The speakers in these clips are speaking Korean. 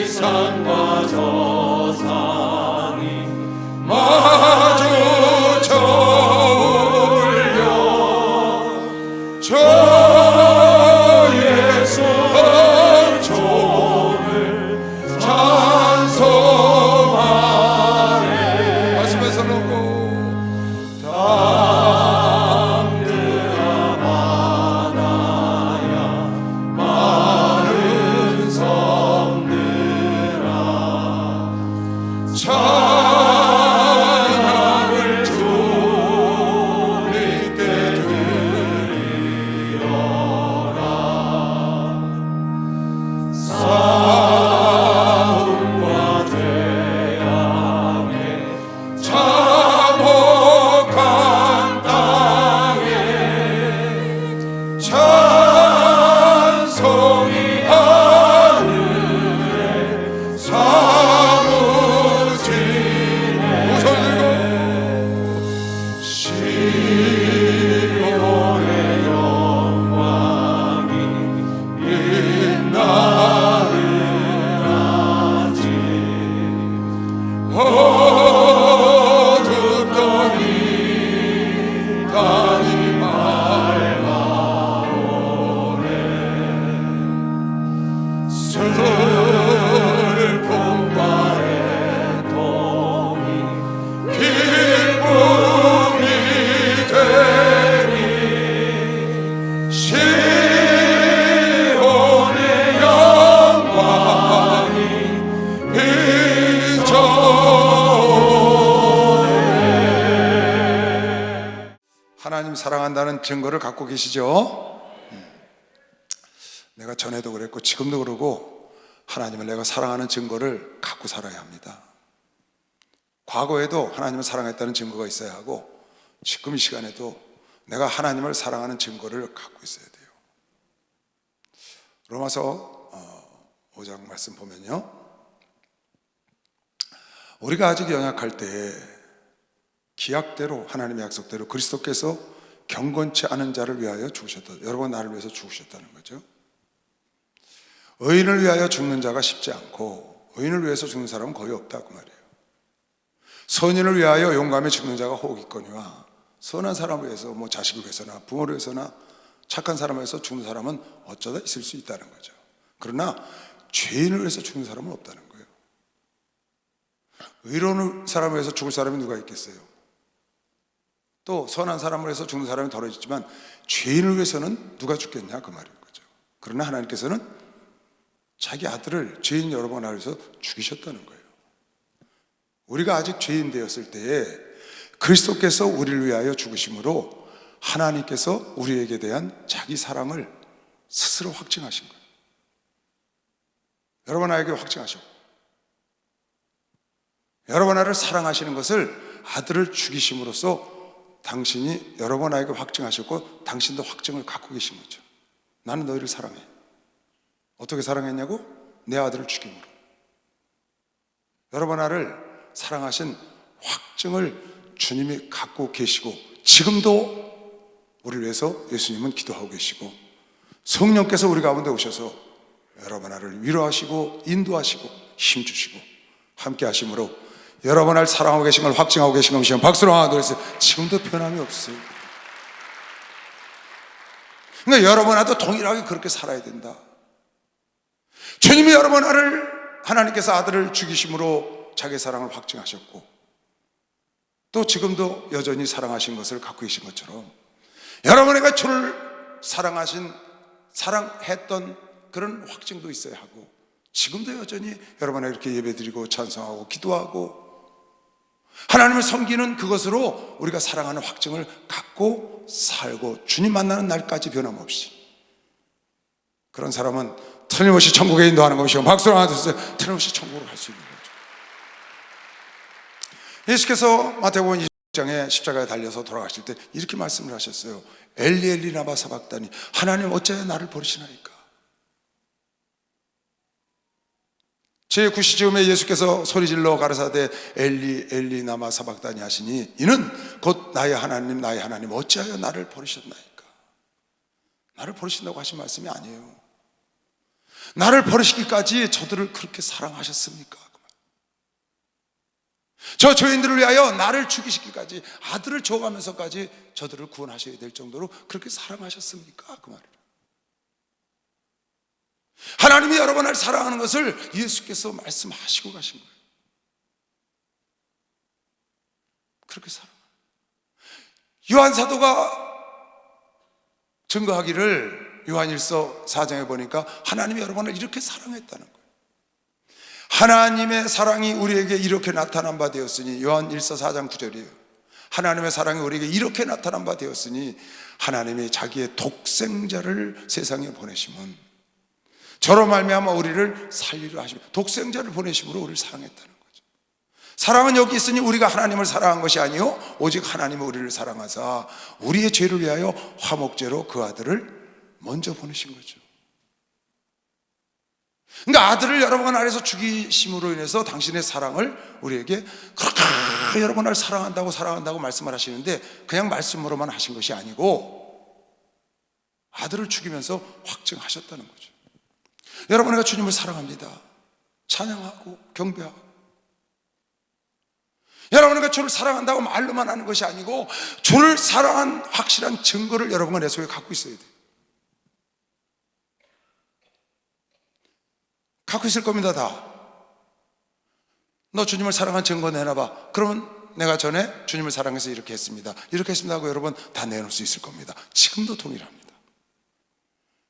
산과 저 산이 마주쳐 올려 저의 성종을 찬송하네. 말씀에서 놓고 찬양을 주님께 드리어라. 싸움과 재앙에 참혹한 땅에 찬송이 하늘에 시온의 영광이 빛나느라지 어둡더니 땅이 맑아오네. 슬픔과 애통이 기쁨이 되니 시온의 영광이 비춰오네. 하나님 사랑한다는 증거를 갖고 계시죠? 내가 전에도 그랬고 지금도 그러고 하나님을 내가 사랑하는 증거를 갖고 살아야 합니다. 과거에도 하나님을 사랑했다는 증거가 있어야 하고 지금 이 시간에도 내가 하나님을 사랑하는 증거를 갖고 있어야 돼요. 로마서 5장 말씀 보면요, 우리가 아직 연약할 때에 기약대로 하나님의 약속대로 그리스도께서 경건치 않은 자를 위하여 죽으셨다. 여러분 나를 위해서 죽으셨다는 거죠. 의인을 위하여 죽는 자가 쉽지 않고 의인을 위해서 죽는 사람은 거의 없다 그 말이에요. 선인을 위하여 용감히 죽는 자가 혹 있거니와 선한 사람을 위해서 뭐 자식을 위해서나 부모를 위해서나 착한 사람을 위해서 죽는 사람은 어쩌다 있을 수 있다는 거죠. 그러나 죄인을 위해서 죽는 사람은 없다는 거예요. 의로운 사람을 위해서 죽을 사람이 누가 있겠어요? 또 선한 사람을 위해서 죽는 사람이 덜어지지만 죄인을 위해서는 누가 죽겠냐 그 말인 거죠. 그러나 하나님께서는 자기 아들을 죄인 여러 번 위해서 죽이셨다는 거예요. 우리가 아직 죄인 되었을 때에 그리스도께서 우리를 위하여 죽으심으로 하나님께서 우리에게 대한 자기 사랑을 스스로 확증하신 거예요. 여러분 나에게 확증하셨고 여러분 나를 사랑하시는 것을 아들을 죽이심으로써 당신이 여러분 나에게 확증하셨고 당신도 확증을 갖고 계신 거죠. 나는 너희를 사랑해. 어떻게 사랑했냐고? 내 아들을 죽임으로. 여러분 나를 사랑하신 확증을 주님이 갖고 계시고 지금도 우리를 위해서 예수님은 기도하고 계시고 성령께서 우리 가운데 오셔서 여러분 나를 위로하시고 인도하시고 힘주시고 함께 하심으로 여러분 나를 사랑하고 계신 걸 확증하고 계신 것이면 박수로 하나 둘셋. 지금도 변함이 없어요. 그러니까 여러분 나도 동일하게 그렇게 살아야 된다. 주님이 여러분 나를 하나님께서 아들을 죽이심으로 자기 사랑을 확증하셨고 또 지금도 여전히 사랑하신 것을 갖고 계신 것처럼 여러분에게 주를 사랑했던 그런 확증도 있어야 하고 지금도 여전히 여러분에게 이렇게 예배드리고 찬송하고 기도하고 하나님을 섬기는 그것으로 우리가 사랑하는 확증을 갖고 살고 주님 만나는 날까지 변함없이 그런 사람은 틀림없이 천국에 인도하는 것이고 박수로 하나 주세요. 틀림없이 천국으로 갈 수 있는 거죠. 예수께서 마태복음 20장에 십자가에 달려서 돌아가실 때 이렇게 말씀을 하셨어요. 엘리 엘리 라마 사박다니 하나님 어찌하여 나를 버리시나이까. 제9시쯤에 예수께서 소리질러 가라사대 엘리 엘리 라마 사박다니 하시니 이는 곧 나의 하나님 어찌하여 나를 버리셨나이까. 나를 버리신다고 하신 말씀이 아니에요. 나를 버리시기까지 저들을 그렇게 사랑하셨습니까? 저 죄인들을 위하여 나를 죽이시기까지 아들을 줘가면서까지 저들을 구원하셔야 될 정도로 그렇게 사랑하셨습니까? 그 말이에요. 하나님이 여러분을 사랑하는 것을 예수께서 말씀하시고 가신 거예요. 그렇게 사랑해요. 요한 사도가 증거하기를 요한일서 4장에 보니까 하나님이 여러분을 이렇게 사랑했다는 거예요. 하나님의 사랑이 우리에게 이렇게 나타난 바 되었으니, 요한일서 4장 9절이에요. 하나님의 사랑이 우리에게 이렇게 나타난 바 되었으니 하나님이 자기의 독생자를 세상에 보내심은 저로 말미암아 우리를 살리려 하시며, 독생자를 보내심으로 우리를 사랑했다는 거죠. 사랑은 여기 있으니 우리가 하나님을 사랑한 것이 아니요 오직 하나님은 우리를 사랑하사 우리의 죄를 위하여 화목제로 그 아들을 먼저 보내신 거죠. 그러니까 아들을 여러분 안에서 죽이심으로 인해서 당신의 사랑을 우리에게 그렇게 여러분 날 사랑한다고 말씀을 하시는데, 그냥 말씀으로만 하신 것이 아니고 아들을 죽이면서 확증하셨다는 거죠. 여러분과 주님을 사랑합니다. 찬양하고 경배하고, 여러분과 주를 사랑한다고 말로만 하는 것이 아니고 주를 사랑한 확실한 증거를 여러분과 내 속에 갖고 있어야 돼요. 갖고 있을 겁니다. 다. 너 주님을 사랑한 증거 내놔봐. 그러면 내가 전에 주님을 사랑해서 이렇게 했습니다 하고 여러분 다 내놓을 수 있을 겁니다. 지금도 동일합니다.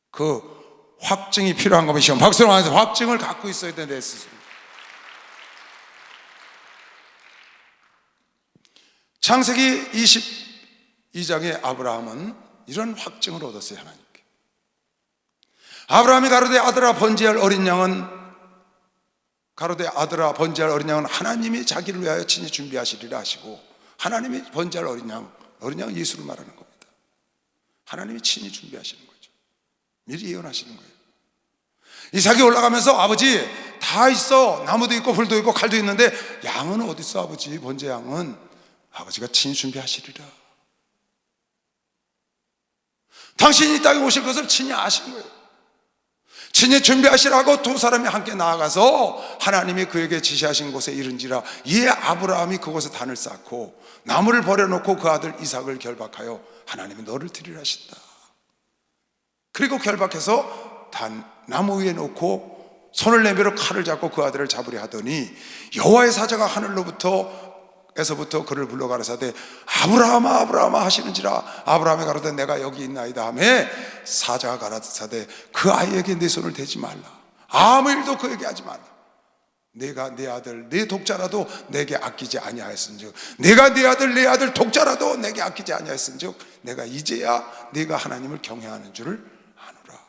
그 확증이 필요한 거면 시험 박수로 하면서 확증을 갖고 있어야 돼, 내 스스로. 창세기 22장에 아브라함은 이런 확증을 얻었어요. 하나님께 아브라함이 가로되 아들아 번제할 어린 양은 하나님이 자기를 위하여 친히 준비하시리라 하시고, 하나님이 번제할 어린 양은 예수를 말하는 겁니다. 하나님이 친히 준비하시는 거죠. 미리 예언하시는 거예요. 이삭이 올라가면서 아버지 다 있어, 나무도 있고 불도 있고 칼도 있는데 양은 어디 있어 아버지? 번제 양은 아버지가 친히 준비하시리라. 당신이 이 땅에 오실 것을 친히 아신 거예요. 친히 준비하시라고 두 사람이 함께 나아가서 하나님이 그에게 지시하신 곳에 이른지라, 이에 아브라함이 그곳에 단을 쌓고 나무를 버려놓고 그 아들 이삭을 결박하여 하나님이 너를 드리라 하신다. 그리고 결박해서 나무 위에 놓고 손을 내밀어 칼을 잡고 그 아들을 잡으려 하더니 여호와의 사자가 하늘로부터 그를 불러 가라사대 아브라함아 아브라함아 하시는지라. 아브라함이 가로되 내가 여기 있나이다 하매 사자가 가라사대 그 아이에게 내 손을 대지 말라. 아무 일도 그에게 하지 말라. 내가 내 아들 내 독자라도 내게 아끼지 아니하였은즉, 내가 내 아들 독자라도 내게 아끼지 아니하였은즉 내가 이제야 네가 하나님을 경외하는 줄을 아노라.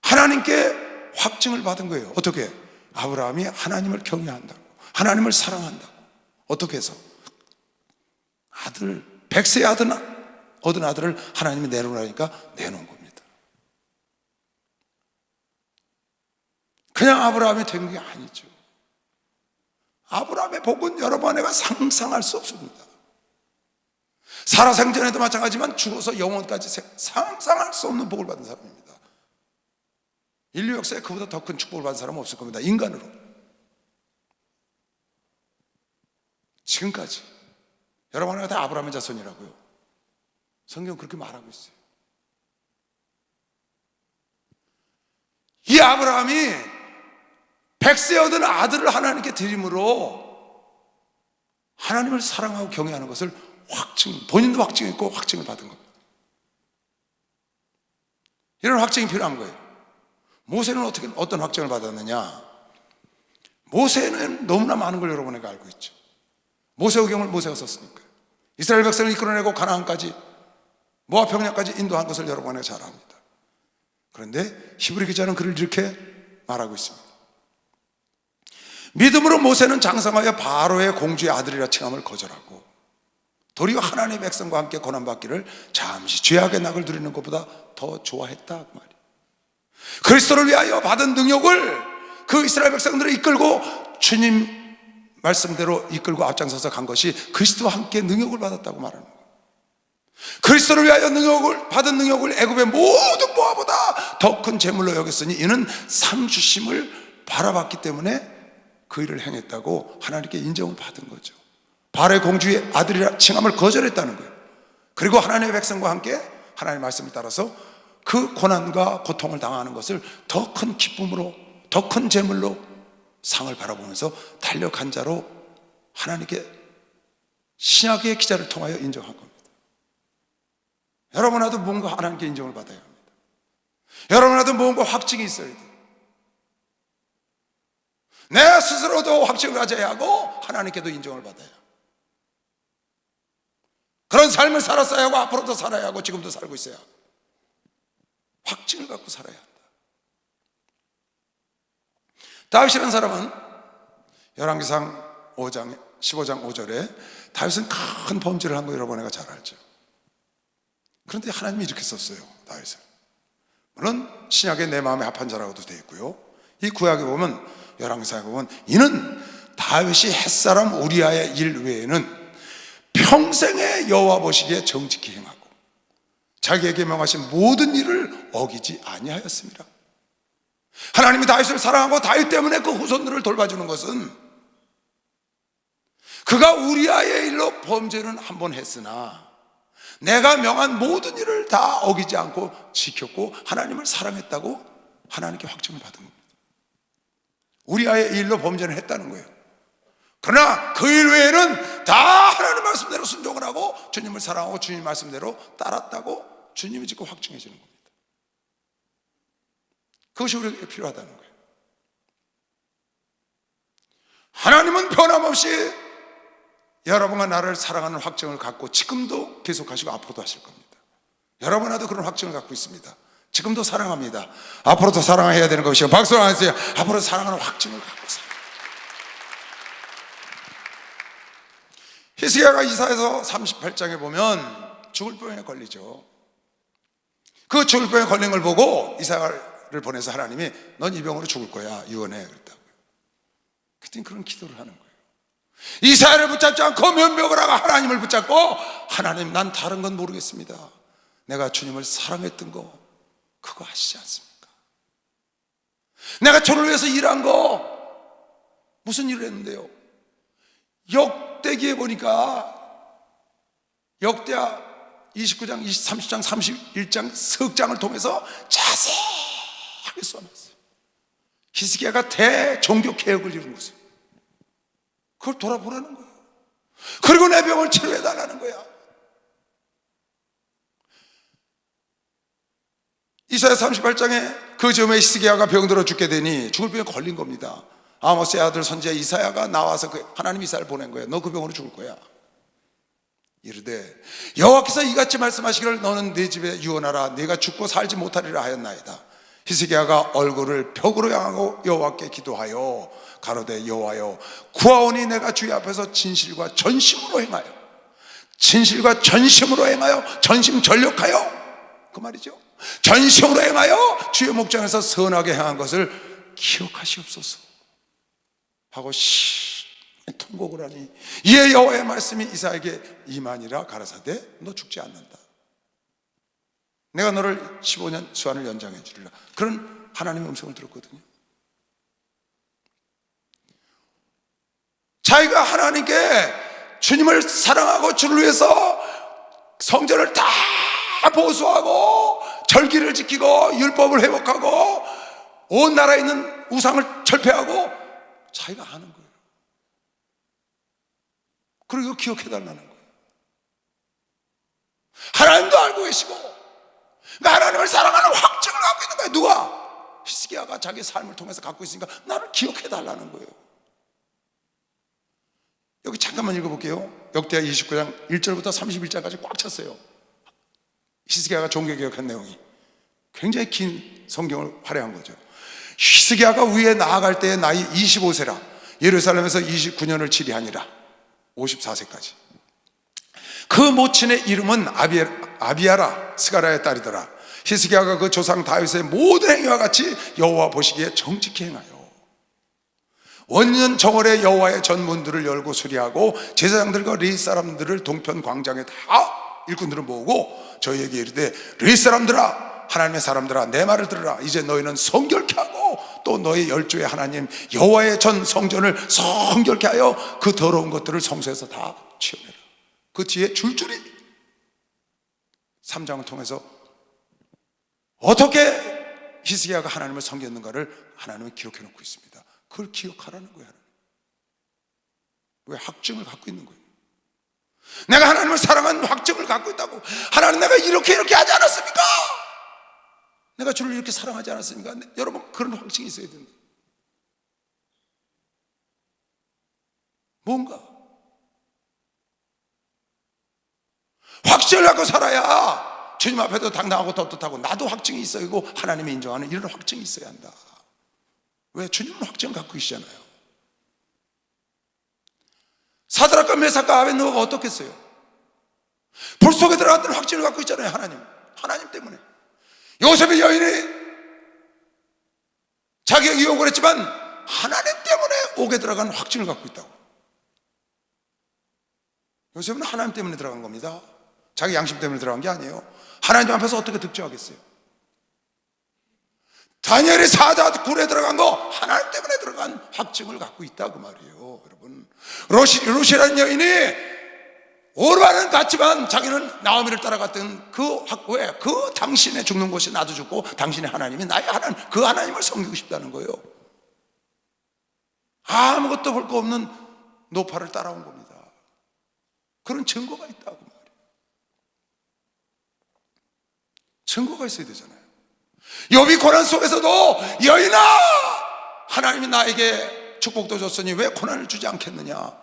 하나님께 확증을 받은 거예요. 어떻게? 아브라함이 하나님을 경외한다고, 하나님을 사랑한다고. 어떻게 해서? 100세의 얻은 아들을 하나님이 내놓으라니까 내놓은 겁니다. 그냥 아브라함이 된 게 아니죠. 아브라함의 복은 여러분 내가 상상할 수 없습니다. 살아 생전에도 마찬가지지만 죽어서 영원까지 상상할 수 없는 복을 받은 사람입니다. 인류 역사에 그보다 더 큰 축복을 받은 사람은 없을 겁니다. 인간으로 지금까지 여러분은 다 아브라함의 자손이라고요. 성경 그렇게 말하고 있어요. 이 아브라함이 100세 얻은 아들을 하나님께 드림으로 하나님을 사랑하고 경외하는 것을 본인도 확증했고 확증을 받은 겁니다. 이런 확증이 필요한 거예요. 모세는 어떤 확증을 받았느냐? 모세는 너무나 많은 걸 여러분에게 알고 있죠. 모세오경을 모세가 썼으니까요. 이스라엘 백성을 이끌어내고 가나안까지, 모압 평야까지 인도한 것을 여러분에게 잘 압니다. 그런데 히브리 기자는 그를 이렇게 말하고 있습니다. 믿음으로 모세는 장성하여 바로의 공주의 아들이라 칭함을 거절하고 도리어 하나님의 백성과 함께 고난받기를 잠시 죄악의 낙을 누리는 것보다 더 좋아했다 그 말이에요. 그리스도를 위하여 받은 능력을 그 이스라엘 백성들을 이끌고 주님 말씀대로 이끌고 앞장서서 간 것이 그리스도와 함께 능력을 받았다고 말하는 거예요. 그리스도를 위하여 받은 능력을 애굽의 모든 모아보다 더 큰 재물로 여겼으니 이는 상 주심을 바라봤기 때문에 그 일을 행했다고 하나님께 인정을 받은 거죠. 바로의 공주의 아들이라 칭함을 거절했다는 거예요. 그리고 하나님의 백성과 함께 하나님의 말씀을 따라서 그 고난과 고통을 당하는 것을 더 큰 기쁨으로, 더 큰 재물로 상을 바라보면서 달려간 자로 하나님께 신약의 기자를 통하여 인정한 겁니다. 여러분, 나도 뭔가 하나님께 인정을 받아야 합니다. 여러분, 나도 뭔가 확증이 있어야 돼요. 내 스스로도 확증을 가져야 하고 하나님께도 인정을 받아야 합니다. 그런 삶을 살았어야 하고 앞으로도 살아야 하고 지금도 살고 있어야 하고 확증을 갖고 살아야 한다. 다윗이라는 사람은 열왕기상 15장 5절에 다윗은 큰 범죄를 한 거 여러분가 잘 알죠. 그런데 하나님이 이렇게 썼어요, 다윗을. 물론 신약에 내 마음에 합한 자라고도 되어 있고요, 이 구약에 보면, 열왕기상에 보면 이는 다윗이 햇사람 우리아의 일 외에는 평생에 여호와 보시기에 정직히 행하고 자기에게 명하신 모든 일을 어기지 아니하였습니다. 하나님이 다윗을 사랑하고 다윗 때문에 그 후손들을 돌봐주는 것은 그가 우리아의 일로 범죄는 한 번 했으나 내가 명한 모든 일을 다 어기지 않고 지켰고 하나님을 사랑했다고 하나님께 확증을 받은 겁니다. 우리아의 일로 범죄를 했다는 거예요. 그러나 그 일 외에는 다 하나님 말씀대로 순종을 하고 주님을 사랑하고 주님 말씀대로 따랐다고 주님이 지금 확증해 주는 겁니다. 그것이 우리에게 필요하다는 거예요. 하나님은 변함없이 여러분과 나를 사랑하는 확증을 갖고 지금도 계속하시고 앞으로도 하실 겁니다. 여러분, 나도 그런 확증을 갖고 있습니다. 지금도 사랑합니다. 앞으로도 사랑해야 되는 것이요, 박수를 안 하세요. 앞으로 사랑하는 확증을 갖고 살아요. 히스기야가 이사야서 38장에 보면 죽을 병에 걸리죠. 그 죽을 병에 걸린 걸 보고 이사야를 보내서 하나님이 넌 이 병으로 죽을 거야, 유언해, 그랬다고요. 그때 그런 기도를 하는 거예요. 이사야를 붙잡지 않고 면벽을 하고 하나님을 붙잡고, 하나님, 난 다른 건 모르겠습니다. 내가 주님을 사랑했던 거 그거 아시지 않습니까? 내가 저를 위해서 일한 거 무슨 일을 했는데요? 역대기에 보니까 역대하 29장, 30장, 31장 석장을 통해서 자세하게 써놨어요. 히스기야가 대종교 개혁을 이룬 것을 그걸 돌아보라는 거예요. 그리고 내 병을 치료해달라는 거야. 이사야 38장에 그 즈음에 히스기야가 병들어 죽게 되니 죽을 병에 걸린 겁니다. 아모스의 아들 선지자 이사야가 나와서 하나님 이사야를 보낸 거예요. 너 그 병으로 죽을 거야. 이르되 여호와께서 이같이 말씀하시기를 너는 네 집에 유언하라. 네가 죽고 살지 못하리라 하였나이다. 히스기야가 얼굴을 벽으로 향하고 여호와께 기도하여 가로되 여호와여, 구하오니 내가 주의 앞에서 진실과 전심으로 행하여, 진실과 전심으로 행하여, 전심전력하여, 그 말이죠. 전심으로 행하여 주의 목전에서 선하게 행한 것을 기억하시옵소서 하고 통곡을 하니 이에 여호와의 말씀이 이사야에게 임하니라. 가라사대 너 죽지 않는다. 내가 너를 15년 수한을 연장해 주리라. 그런 하나님의 음성을 들었거든요. 자기가 하나님께 주님을 사랑하고 주를 위해서 성전을 다 보수하고 절기를 지키고 율법을 회복하고 온 나라에 있는 우상을 철폐하고 자기가 아는 거예요. 그리고 기억해달라는 거예요. 하나님도 알고 계시고 하나님을 사랑하는 확증을 갖고 있는 거예요. 누가? 히스기야가 자기 삶을 통해서 갖고 있으니까 나를 기억해달라는 거예요. 여기 잠깐만 읽어볼게요. 역대하 29장 1절부터 31절까지 꽉 찼어요. 히스기야가 종교개혁한 내용이 굉장히 긴 성경을 활용한 거죠. 히스기야가 위에 나아갈 때의 나이 25세라. 예루살렘에서 29년을 치리하니라. 54세까지. 그 모친의 이름은 아비야라 스가랴의 딸이더라. 히스기야가 그 조상 다윗의 모든 행위와 같이 여호와 보시기에 정직히 행하여 원년 정월에 여호와의 전문들을 열고 수리하고 제사장들과 레위 사람들을 동편 광장에 다 일꾼들을 모으고 저희에게 이르되 르이 사람들아, 하나님의 사람들아, 내 말을 들으라. 이제 너희는 성결케 하고 또 너희 열조의 하나님 여호와의 전 성전을 성결케 하여 그 더러운 것들을 성소에서 다 치워내라. 그 뒤에 줄줄이 3장을 통해서 어떻게 히스기야가 하나님을 섬겼는가를 하나님은 기록해 놓고 있습니다. 그걸 기억하라는 거예요. 왜? 확증을 갖고 있는 거예요. 내가 하나님을 사랑하는 확증을 갖고 있다고. 하나님, 내가 이렇게 하지 않았습니까? 내가 주를 이렇게 사랑하지 않았습니까? 여러분, 그런 확증이 있어야 된다. 뭔가 확증을 갖고 살아야 주님 앞에도 당당하고 떳떳하고 나도 확증이 있어야 하고 하나님이 인정하는 이런 확증이 있어야 한다. 왜? 주님은 확증을 갖고 계시잖아요. 사드락과 메삭과 아벳느고가 어떻겠어요? 불 속에 들어갔던 확증을 갖고 있잖아요. 하나님 때문에. 요셉의 여인이 자기가 유혹을 했지만 하나님 때문에 옥에 들어간 확증을 갖고 있다고. 요셉은 하나님 때문에 들어간 겁니다. 자기 양심 때문에 들어간 게 아니에요. 하나님 앞에서 어떻게 득정하겠어요? 다니엘이 사자 굴에 들어간 거 하나님 때문에 들어간 확증을 갖고 있다고 말이에요. 여러분, 루시라는 여인이 오르반은 갔지만 자기는 나오미를 따라갔던 그 당신의 죽는 곳이 나도 죽고 당신의 하나님이 나의 하나님, 그 하나님을 섬기고 싶다는 거예요. 아무것도 볼 거 없는 노파를 따라온 겁니다. 그런 증거가 있다고 말이에요. 증거가 있어야 되잖아요. 욥이 고난 속에서도 여인아, 하나님이 나에게 축복도 줬으니 왜 고난을 주지 않겠느냐.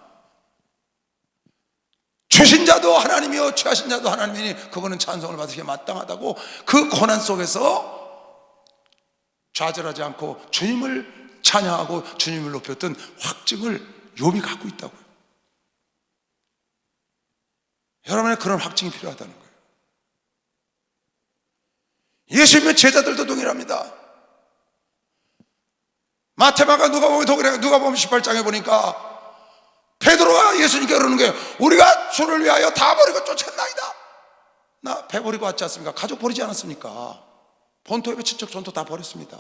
주신 자도 하나님이요 취하신 자도 하나님이니 그거는 찬송을 받으시기에 마땅하다고. 그 고난 속에서 좌절하지 않고 주님을 찬양하고 주님을 높였던 확증을 욥이 갖고 있다고요. 여러분의 그런 확증이 필요하다는 거예요. 예수님의 제자들도 동일합니다. 마태마가 누가복음 18장에 보니까 베드로가 예수님께 그러는 거예요. 우리가 주를 위하여 다 버리고 쫓았나이다. 나 배 버리고 왔지 않습니까? 가족 버리지 않았습니까? 본토의 친척 전토 다 버렸습니다.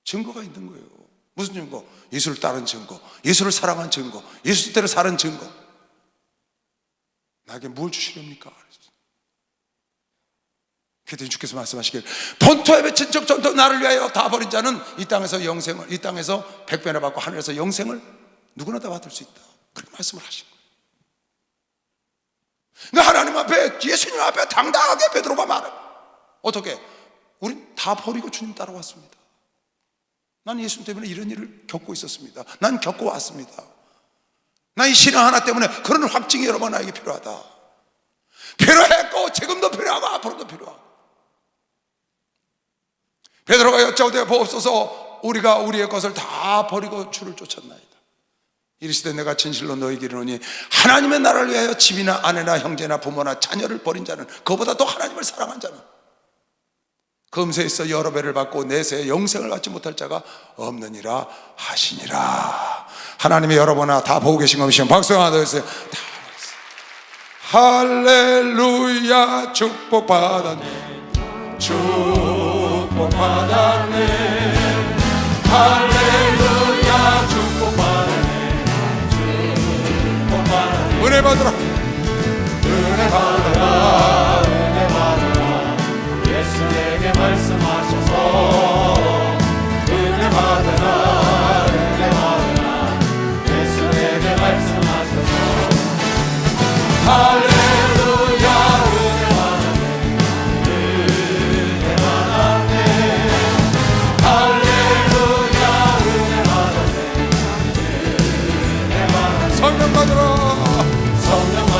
증거가 있는 거예요. 무슨 증거? 예수를 따른 증거, 예수를 사랑한 증거, 예수대로 사는 증거. 나에게 뭘 주시렵니까? 그랬더니 주께서 말씀하시길, 본토의 친척 전토 나를 위하여 다 버린 자는 이 땅에서 영생을, 이 땅에서 100배나 받고 하늘에서 영생을 누구나 다 받을 수 있다. 그렇게 말씀을 하신 거예요. 그러니까 하나님 앞에, 예수님 앞에 당당하게 베드로가 말해요. 어떻게? 우린 다 버리고 주님 따라왔습니다. 난 예수님 때문에 이런 일을 겪고 있었습니다. 난 겪어왔습니다. 난 이 신앙 하나 때문에 그런 확증이 여러분 나에게 필요하다. 필요했고 지금도 필요하고 앞으로도 필요하고. 베드로가 여짜오되 보옵소서 우리가 우리의 것을 다 버리고 주를 쫓았나이다. 이르시되 내가 진실로 너희에게 이르노니 하나님의 나라를 위하여 집이나 아내나 형제나 부모나 자녀를 버린 자는 그보다 더 하나님을 사랑한 자는 금세에서 여러 배를 받고 내세에 영생을 받지 못할 자가 없느니라 하시니라. 하나님이 여러분아 다 보고 계신 것이면 박수 하나 더 해주세요. 할렐루야 축복받았네, 축복받았네, 할렐루야 축복받았네, 축복받았네. 은혜 받으라, 은혜 받으라, 은혜 받으라. 예수 내게 말씀하셔서 은혜 받으라, 은혜 받으라. 예수 내게 말씀하셔서 할렐루야 은혜 받았네, 은혜 받았네. 할렐루야 은혜 받았네, 은혜 받았네. 성령 받으라, 성령 받으라.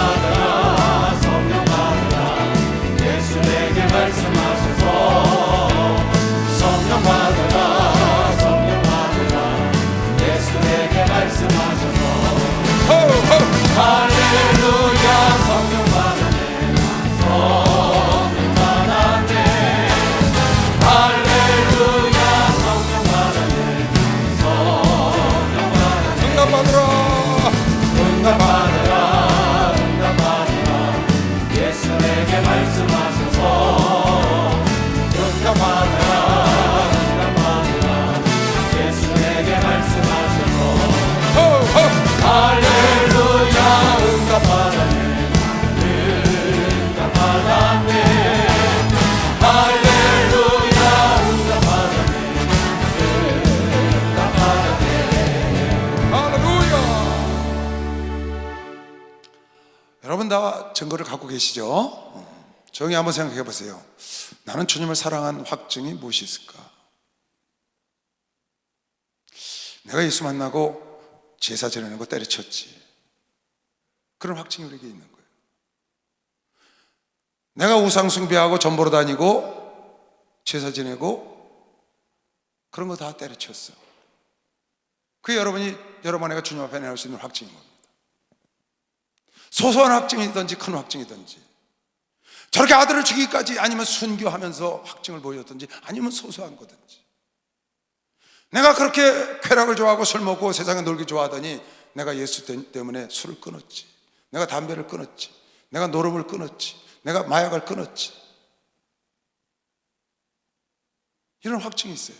증거를 갖고 계시죠? 조용히 한번 생각해 보세요. 나는 주님을 사랑한 확증이 무엇이 있을까? 내가 예수 만나고 제사 지내는 거 때려쳤지. 그런 확증이 우리에게 있는 거예요. 내가 우상 숭배하고 전 보러 다니고 제사 지내고 그런 거 다 때려쳤어. 그게 여러분 내가 주님 앞에 내놓을 수 있는 확증인 겁니다. 소소한 확증이든지 큰 확증이든지, 저렇게 아들을 죽이기까지, 아니면 순교하면서 확증을 보였든지, 아니면 소소한 거든지. 내가 그렇게 쾌락을 좋아하고 술 먹고 세상에 놀기 좋아하더니 내가 예수 때문에 술을 끊었지, 내가 담배를 끊었지, 내가 노름을 끊었지, 내가 마약을 끊었지. 이런 확증이 있어요.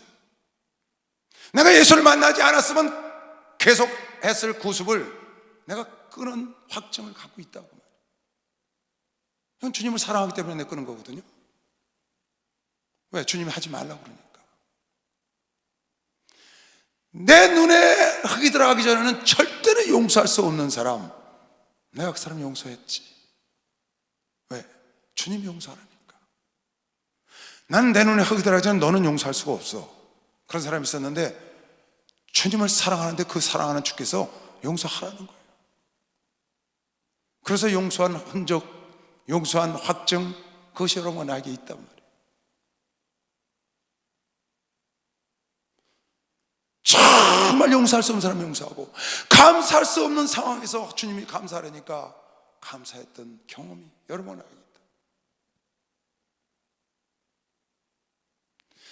내가 예수를 만나지 않았으면 계속 했을 구습을 내가 끊은 확증을 갖고 있다고 말이에요. 이건 주님을 사랑하기 때문에 내가 끊은 거거든요. 왜? 주님이 하지 말라고 그러니까. 내 눈에 흙이 들어가기 전에는 절대로 용서할 수 없는 사람, 내가 그 사람 용서했지. 왜? 주님이 용서하라니까. 나는 내 눈에 흙이 들어가기 전에 너는 용서할 수가 없어. 그런 사람이 있었는데 주님을 사랑하는데 그 사랑하는 주께서 용서하라는 거예요. 그래서 용서한 흔적, 용서한 확증, 그것이 여러분 나에게 있단 말이에요. 정말 용서할 수 없는 사람은 용서하고, 감사할 수 없는 상황에서 주님이 감사하려니까 감사했던 경험이 여러분 나에게 있다.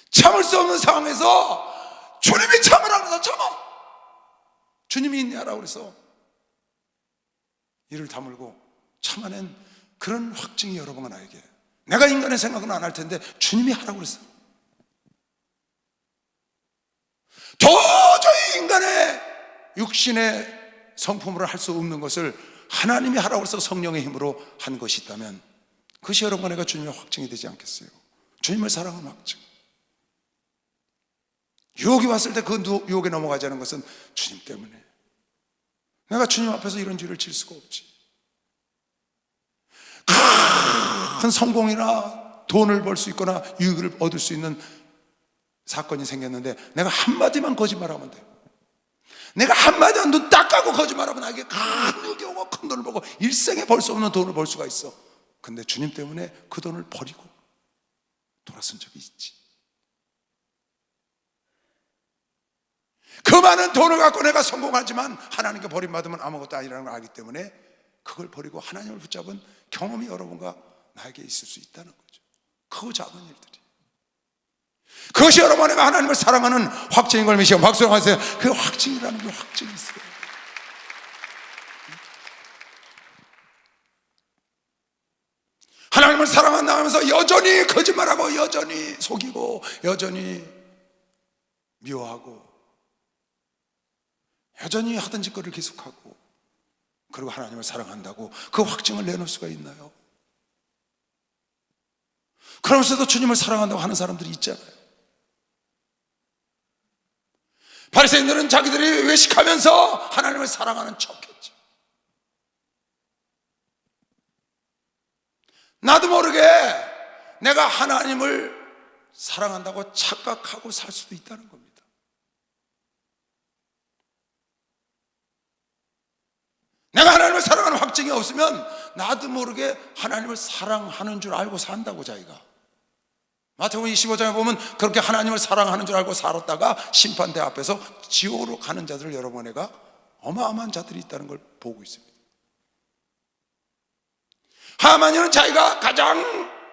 참을 수 없는 상황에서 주님이 참으라고 해서 참아. 주님이 인내하라고 그래서 이를 다물고 참아낸 그런 확증이 여러분과 나에게, 내가 인간의 생각은 안 할 텐데 주님이 하라고 그랬어. 도저히 인간의 육신의 성품으로 할 수 없는 것을 하나님이 하라고 해서 성령의 힘으로 한 것이 있다면 그것이 여러분과 내가 주님의 확증이 되지 않겠어요? 주님을 사랑하는 확증. 유혹이 왔을 때 그 유혹에 넘어가지 않은 것은 주님 때문에. 내가 주님 앞에서 이런 죄를 질 수가 없지. 큰 성공이나 돈을 벌 수 있거나 유익을 얻을 수 있는 사건이 생겼는데 내가 한마디만 거짓말하면 돼. 내가 한마디만 눈 딱 감고 거짓말하면 나에게 큰 유익이 오고 큰 돈을 벌고 일생에 벌 수 없는 돈을 벌 수가 있어. 근데 주님 때문에 그 돈을 버리고 돌아선 적이 있지. 그 많은 돈을 갖고 내가 성공하지만 하나님께 버림받으면 아무것도 아니라는 걸 알기 때문에 그걸 버리고 하나님을 붙잡은 경험이 여러분과 나에게 있을 수 있다는 거죠. 크고 작은 일들이. 그것이 여러분 내가 하나님을 사랑하는 확증인 걸 믿으시고 박수하세요. 그 확증이라는 게 확증이 있어요. 하나님을 사랑한다 하면서 여전히 거짓말하고 여전히 속이고 여전히 미워하고 여전히 하던 짓거리를 계속하고 그리고 하나님을 사랑한다고 그 확증을 내놓을 수가 있나요? 그러면서도 주님을 사랑한다고 하는 사람들이 있잖아요. 바리새인들은 자기들이 외식하면서 하나님을 사랑하는 척했죠. 나도 모르게 내가 하나님을 사랑한다고 착각하고 살 수도 있다는 겁니다. 내가 하나님을 사랑하는 확증이 없으면 나도 모르게 하나님을 사랑하는 줄 알고 산다고. 자기가 마태복음 25장에 보면 그렇게 하나님을 사랑하는 줄 알고 살았다가 심판대 앞에서 지옥으로 가는 자들을 여러분 내가 어마어마한 자들이 있다는 걸 보고 있습니다. 하만이는 자기가 가장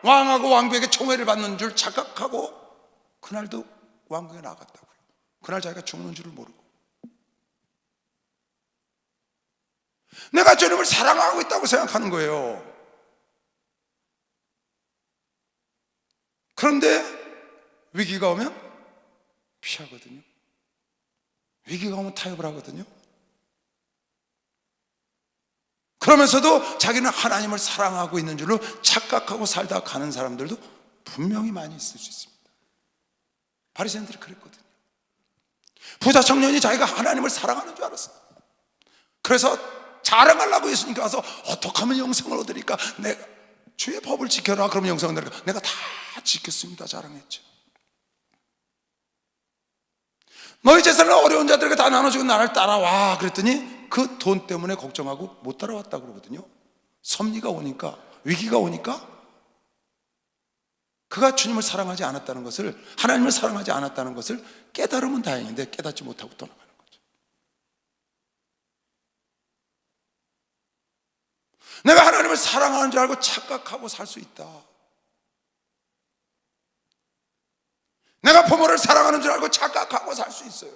왕하고 왕비에게 총애를 받는 줄 착각하고 그날도 왕궁에 나갔다고요. 그날 자기가 죽는 줄을 모르고. 내가 주님을 사랑하고 있다고 생각하는 거예요. 그런데 위기가 오면 피하거든요. 위기가 오면 타협을 하거든요. 그러면서도 자기는 하나님을 사랑하고 있는 줄로 착각하고 살다 가는 사람들도 분명히 많이 있을 수 있습니다. 바리새인들이 그랬거든요. 부자 청년이 자기가 하나님을 사랑하는 줄 알았어요. 그래서 자랑하려고 예수님께 와서 어떻게 하면 영생을 얻으리까? 내가 주의 법을 지켜라. 그러면 영생을 얻으리까? 내가 다 지켰습니다. 자랑했죠. 너희 재산을 어려운 자들에게 다 나눠주고 나를 따라와 그랬더니 그 돈 때문에 걱정하고 못 따라왔다 그러거든요. 섭리가 오니까, 위기가 오니까 그가 주님을 사랑하지 않았다는 것을, 하나님을 사랑하지 않았다는 것을 깨달으면 다행인데 깨닫지 못하고 떠나가는 거죠. 내가 하나님을 사랑하는 줄 알고 착각하고 살 수 있다. 내가 부모를 사랑하는 줄 알고 착각하고 살 수 있어요.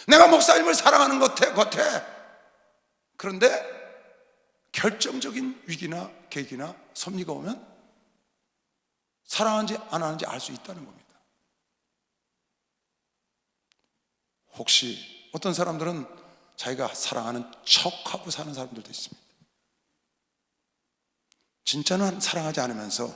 내가 목사님을 사랑하는 것 같아. 그런데 결정적인 위기나 계기나 섭리가 오면 사랑하는지 안 하는지 알 수 있다는 겁니다. 혹시 어떤 사람들은 자기가 사랑하는 척하고 사는 사람들도 있습니다. 진짜는 사랑하지 않으면서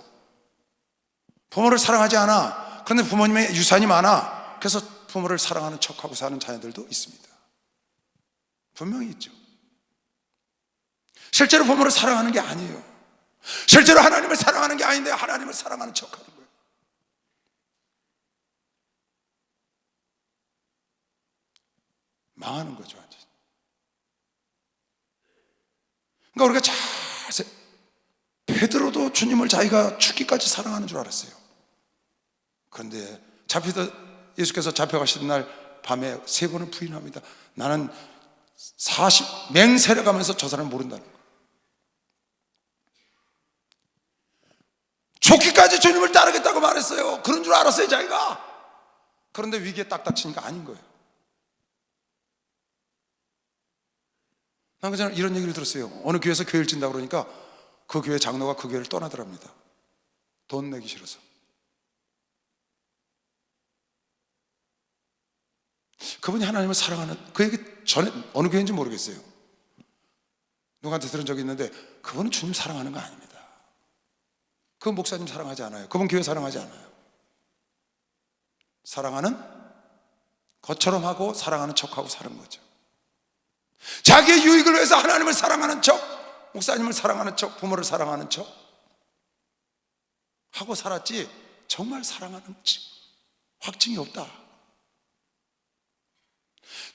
부모를 사랑하지 않아. 그런데 부모님의 유산이 많아. 그래서 부모를 사랑하는 척하고 사는 자녀들도 있습니다. 분명히 있죠. 실제로 부모를 사랑하는 게 아니에요. 실제로 하나님을 사랑하는 게 아닌데 하나님을 사랑하는 척하는 거예요. 망하는 거죠, 완전히. 그러니까 우리가 베드로도 주님을 자기가 죽기까지 사랑하는 줄 알았어요. 그런데 예수께서 잡혀가시던 날 밤에 3번을 부인합니다. 나는 맹세를 가면서 저 사람을 모른다는 거예요. 죽기까지 주님을 따르겠다고 말했어요. 그런 줄 알았어요, 자기가. 그런데 위기에 딱딱 치니까 아닌 거예요. 난 그냥 이런 얘기를 들었어요. 어느 교회에서 교회를 진다고 그러니까 그 교회 장로가 그 교회를 떠나더랍니다. 돈 내기 싫어서. 그분이 하나님을 사랑하는, 그 얘기 전에 어느 교회인지 모르겠어요. 누구한테 들은 적이 있는데 그분은 주님 사랑하는 거 아닙니다. 그분 목사님 사랑하지 않아요. 그분 교회 사랑하지 않아요. 사랑하는 것처럼 하고 사랑하는 척하고 사는 거죠. 자기의 유익을 위해서 하나님을 사랑하는 척, 목사님을 사랑하는 척, 부모를 사랑하는 척 하고 살았지 정말 사랑하는 확증이 없다.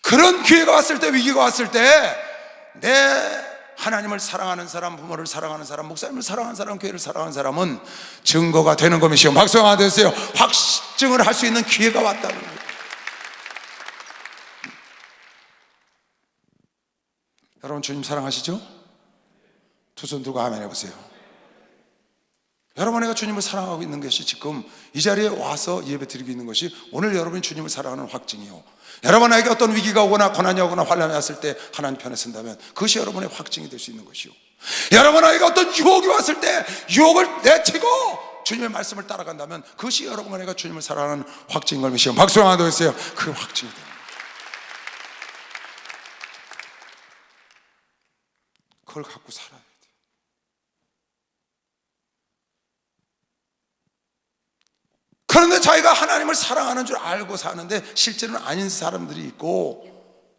그런 기회가 왔을 때, 위기가 왔을 때 내 하나님을 사랑하는 사람, 부모를 사랑하는 사람, 목사님을 사랑하는 사람, 교회를 사랑하는 사람은 증거가 되는 것이요. 박수 한번 주세요. 확증을 할 수 있는 기회가 왔다는 거예요. 여러분 주님 사랑하시죠? 두 손 들고 아멘 해보세요. 여러분, 내가 주님을 사랑하고 있는 것이 지금 이 자리에 와서 예배 드리고 있는 것이 오늘 여러분이 주님을 사랑하는 확증이요. 여러분에게 어떤 위기가 오거나 고난이 오거나 환난이 왔을 때 하나님 편에 선다면 그것이 여러분의 확증이 될 수 있는 것이요. 여러분에게 어떤 유혹이 왔을 때 유혹을 내치고 주님의 말씀을 따라간다면 그것이 여러분에게 주님을 사랑하는 확증인 걸 믿으시고 박수 하나 더 해주세요. 그 확증이 됩니다. 그걸 갖고 살아야 돼요. 그런데 자기가 하나님을 사랑하는 줄 알고 사는데 실제로는 아닌 사람들이 있고,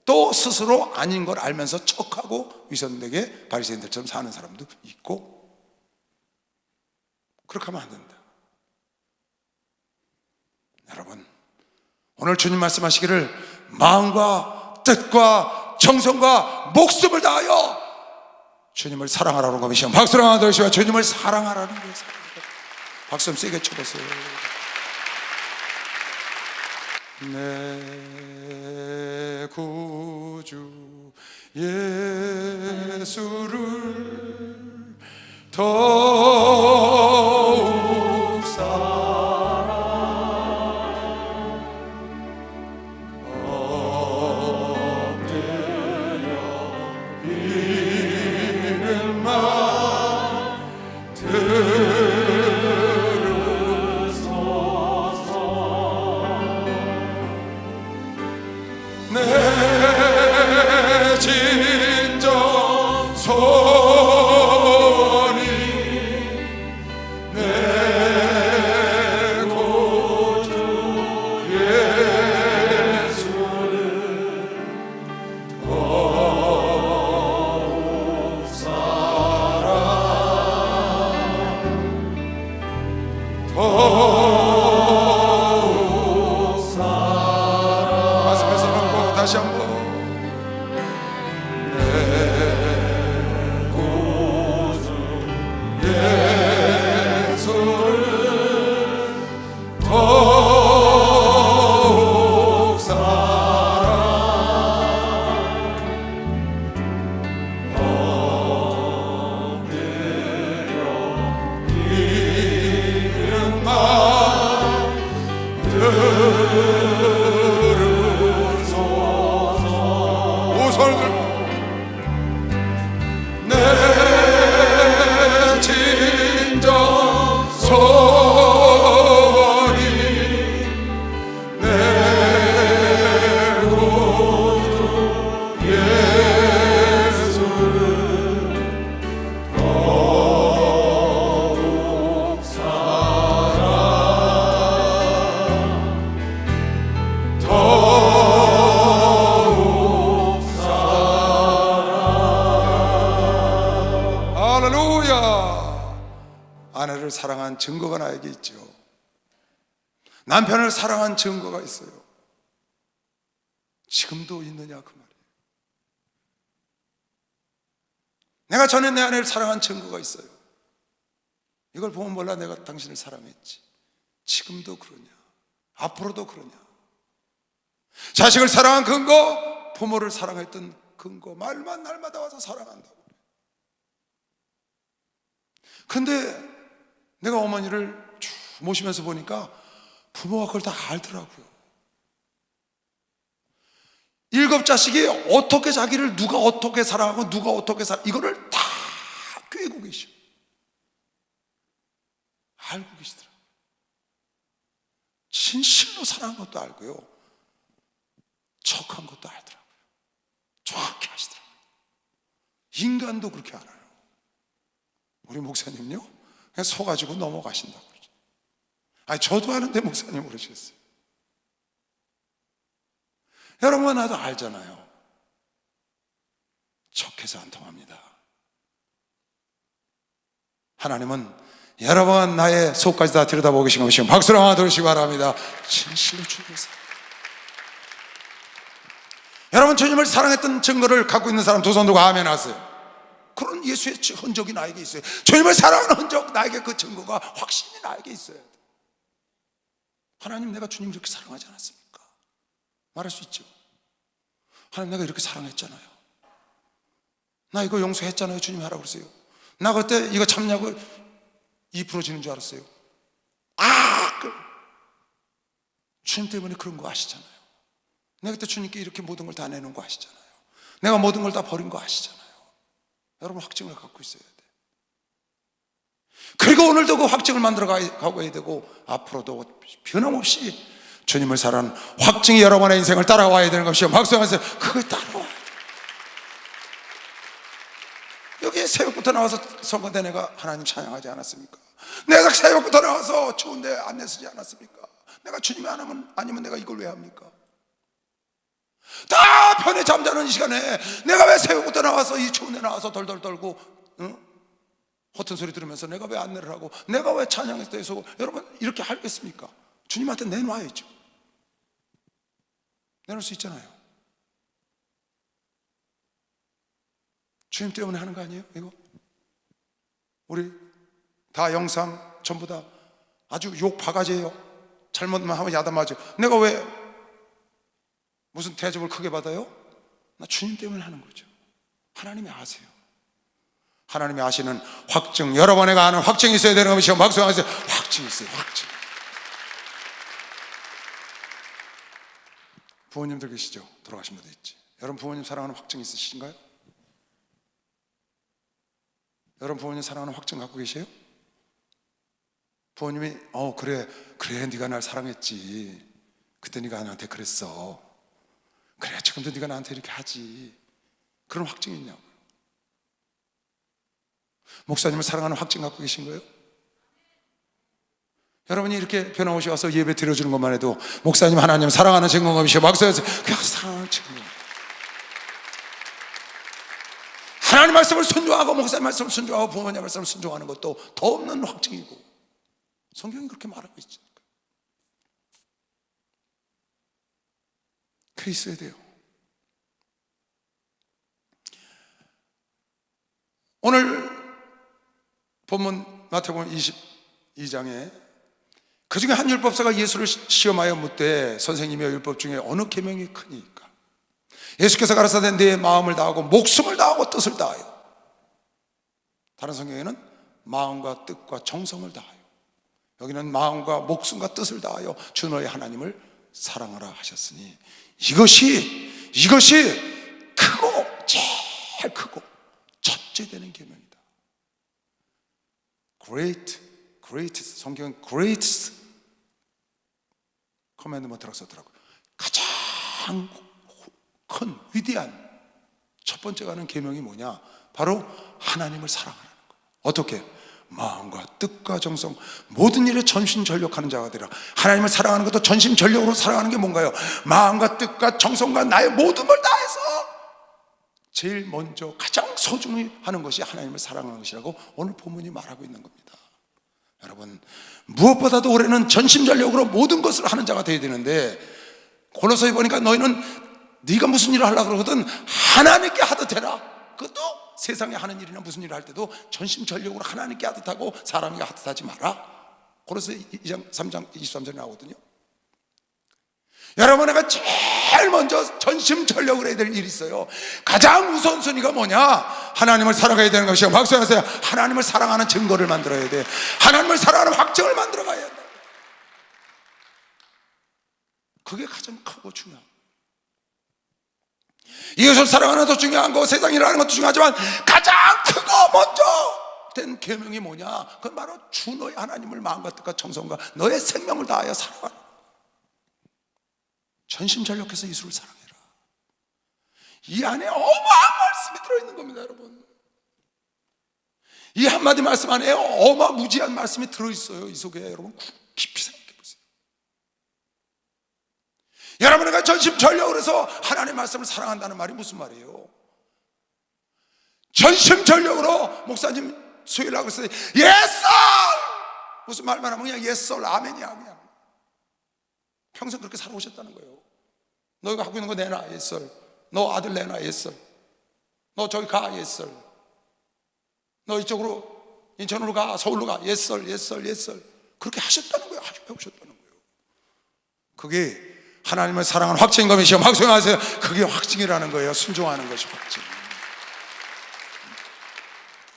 또 스스로 아닌 걸 알면서 척하고 위선되게 바리새인들처럼 사는 사람도 있고, 그렇게 하면 안 된다. 여러분, 오늘 주님 말씀하시기를 마음과 뜻과 정성과 목숨을 다하여 주님을 사랑하라는 것이요. 박수를 하나 더 주시고 주님을 사랑하라는 거예요. 박수 좀 세게 쳐보세요. 내 구주 예수를 더욱 사랑 엎드려 이름만 내 진정 소원이 다시 한번 더욱 이른 말 들으소서. 오 손을 들고 내 진정 소원이 내 구주 예수를 더욱 사랑 더욱 사랑. 할렐루야. 아내를 사랑한 증거가 나에게 있죠. 남편을 사랑한 증거가 있어요. 지금도 있느냐 그 말이에요. 내가 전에 내 아내를 사랑한 증거가 있어요. 이걸 보면 몰라 내가 당신을 사랑했지. 지금도 그러냐, 앞으로도 그러냐. 자식을 사랑한 근거, 부모를 사랑했던 근거, 말만 날마다 와서 사랑한다고. 근데 내가 어머니를 쭉 모시면서 보니까 부모가 그걸 다 알더라고요. 7 자식이 어떻게 자기를 누가 어떻게 사랑하고 누가 어떻게 이거를 다 꿰고 계셔. 알고 계시더라고요. 진실로 사랑한 것도 알고요, 척한 것도 알더라고요. 정확히 아시더라고요. 인간도 그렇게 알아요. 우리 목사님요, 그냥 속아지고 넘어가신다고 그러죠. 아니 저도 아는데 목사님 그러셨어요. 여러분 나도 알잖아요. 척해서 안 통합니다. 하나님은 여러분 나의 속까지 다 들여다보고 계신 것이고 박수로 하나 들으시기 바랍니다. 진실로 주님을 사랑. 여러분 주님을 사랑했던 증거를 갖고 있는 사람 두 손 들고 아멘 하세요. 그런 예수의 흔적이 나에게 있어요. 주님을 사랑하는 흔적, 나에게 그 증거가 확신이 나에게 있어야 돼. 하나님 내가 주님 이렇게 사랑하지 않았습니까? 말할 수 있죠. 하나님 내가 이렇게 사랑했잖아요. 나 이거 용서했잖아요. 주님이 하라고 그랬어요. 나 그때 이거 참냐고 이 부러지는 줄 알았어요. 주님 때문에 그런 거 아시잖아요. 내가 그때 주님께 이렇게 모든 걸 다 내놓은 거 아시잖아요. 내가 모든 걸 다 버린 거 아시잖아요. 여러분 확증을 갖고 있어야 돼. 그리고 오늘도 그 확증을 만들어 가야 되고 앞으로도 변함없이 주님을 사랑하는 확증이 여러분의 인생을 따라와야 되는 것이요. 박수하면서 그걸 따라와야 돼. 여기에 새벽부터 나와서 선거대 내가 하나님 찬양하지 않았습니까? 내가 새벽부터 나와서 추운데 안내 쓰지 않았습니까? 내가 주님이 아니면 내가 이걸 왜 합니까? 다 편히 잠자는 이 시간에 내가 왜 새벽부터 나와서 이 추운데 나와서 덜덜 떨고 허튼 소리 들으면서 내가 왜 안내를 하고 내가 왜 찬양에 대해서 여러분 이렇게 하겠습니까? 주님한테 내놔야죠. 내놓을 수 있잖아요. 주님 때문에 하는 거 아니에요? 이거 우리 다 영상 전부 다 아주 욕 바가지예요. 잘못만 하면 야단 맞아요. 내가 왜 무슨 대접을 크게 받아요? 나 주님 때문에 하는 거죠. 하나님이 아세요. 하나님이 아시는 확증, 여러분에게 아는 확증이 있어야 되는 것이요. 박수하면서 확증이 있어요. 확증. 부모님들 계시죠? 돌아가신 분도 있지. 여러분 부모님 사랑하는 확증 있으신가요? 여러분 부모님 사랑하는 확증 갖고 계세요? 부모님이 그래 네가 날 사랑했지. 그때 네가 나한테 그랬어. 그래 지금도 네가 나한테 이렇게 하지. 그런 확증이 있냐고요. 목사님을 사랑하는 확증 갖고 계신 거예요? 여러분이 이렇게 변함없이 와서 예배 드려주는 것만 해도 목사님 하나님 사랑하는 증거감이시오. 박수해서 그냥 사랑하는 증거. 하나님 말씀을 순종하고 목사님 말씀을 순종하고 부모님 말씀을 순종하는 것도 더 없는 확증이고 성경이 그렇게 말하고 있죠. 그게 있어야 돼요. 본문 마태복음 22장에 그 중에 한 율법사가 예수를 시험하여 묻되 선생님의 율법 중에 어느 계명이 크니까? 예수께서 가라사대 내 마음을 다하고 목숨을 다하고 뜻을 다하여, 다른 성경에는 마음과 뜻과 정성을 다하여, 여기는 마음과 목숨과 뜻을 다하여 주 너의 하나님을 사랑하라 하셨으니 이것이 크고 제일 크고 첫째 되는 계명이다. greatest, 성경은 greatest commandment라고 썼더라고요. 가장 큰 위대한 첫 번째가 하는 계명이 뭐냐? 바로 하나님을 사랑하라는 거예요. 어떻게? 마음과 뜻과 정성 모든 일에 전심전력하는 자가 되라. 하나님을 사랑하는 것도 전심전력으로 사랑하는 게 뭔가요? 마음과 뜻과 정성과 나의 모든 걸 다해서 제일 먼저 가장 소중히 하는 것이 하나님을 사랑하는 것이라고 오늘 본문이 말하고 있는 겁니다. 여러분, 무엇보다도 올해는 전심전력으로 모든 것을 하는 자가 되어야 되는데, 골로새에 보니까 너희는 네가 무슨 일을 하려고 그러거든 하나님께 하듯 해라. 그것도 세상에 하는 일이나 무슨 일을 할 때도 전심전력으로 하나님께 하듯 하고 사람에게 하듯 하지 마라. 골로새 2장 3장 23절에 나오거든요. 여러분, 내가 제일 먼저 전심전력으로 해야 될 일이 있어요. 가장 우선순위가 뭐냐? 하나님을 사랑해야 되는 것이요. 박수하세요. 하나님을 사랑하는 증거를 만들어야 돼. 하나님을 사랑하는 확증을 만들어 가야 돼. 그게 가장 크고 중요합니다. 이웃을 사랑하는 것도 중요한 거, 세상 일을 하는 것도 중요하지만 가장 크고 먼저 된 계명이 뭐냐? 그건 바로 주 너의 하나님을 마음과 뜻과 정성과 너의 생명을 다하여 사랑하라. 전심전력해서 예수를 사랑해라. 이 안에 어마어마한 말씀이 들어있는 겁니다, 여러분. 이 한마디 말씀 안에 어마무지한 말씀이 들어있어요. 이 속에 여러분 깊이 생각해 보세요. 여러분과 전심전력으로 해서 하나님의 말씀을 사랑한다는 말이 무슨 말이에요? 전심전력으로 목사님 수요일 하고 있어요. 예스! 무슨 말만 하면 그냥 예스, 아멘이야. 그냥 평생 그렇게 살아오셨다는 거예요. 너희가 하고 있는 거 내놔, 예스. 너 아들 내놔, 예스. 너 저기 가, 예스. 너 이쪽으로 인천으로 가, 서울로 가, 예스. 그렇게 하셨다는 거예요. 아주 배우셨다는 거예요. 그게 하나님을 사랑하는 확증인 것이요. 확증하세요. 그게 확증이라는 거예요. 순종하는 것이 확증.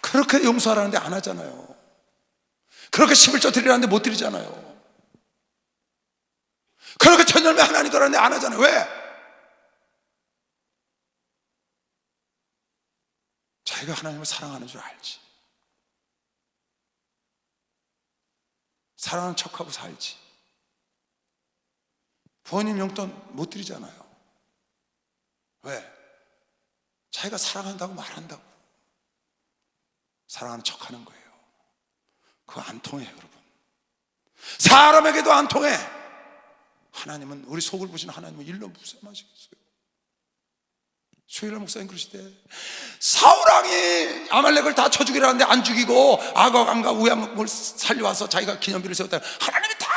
그렇게 용서하라는데 안 하잖아요. 그렇게 11조 드리라는데 못 드리잖아요. 그렇게 천열매 하나님 거라는데 안 하잖아요. 왜? 자기가 하나님을 사랑하는 줄 알지. 사랑하는 척하고 살지. 부모님 용돈 못 드리잖아요. 왜? 자기가 사랑한다고 말한다고. 사랑하는 척하는 거예요. 그거 안 통해요, 여러분. 사람에게도 안 통해. 하나님은, 우리 속을 보시는 하나님은 일로 무쇠마시겠어요. 수일날 목사님 그러시대. 사울왕이 아말렉을 다 쳐 죽이라는데 안 죽이고 아각왕과 우양을 살려와서 자기가 기념비를 세웠다. 하나님이 다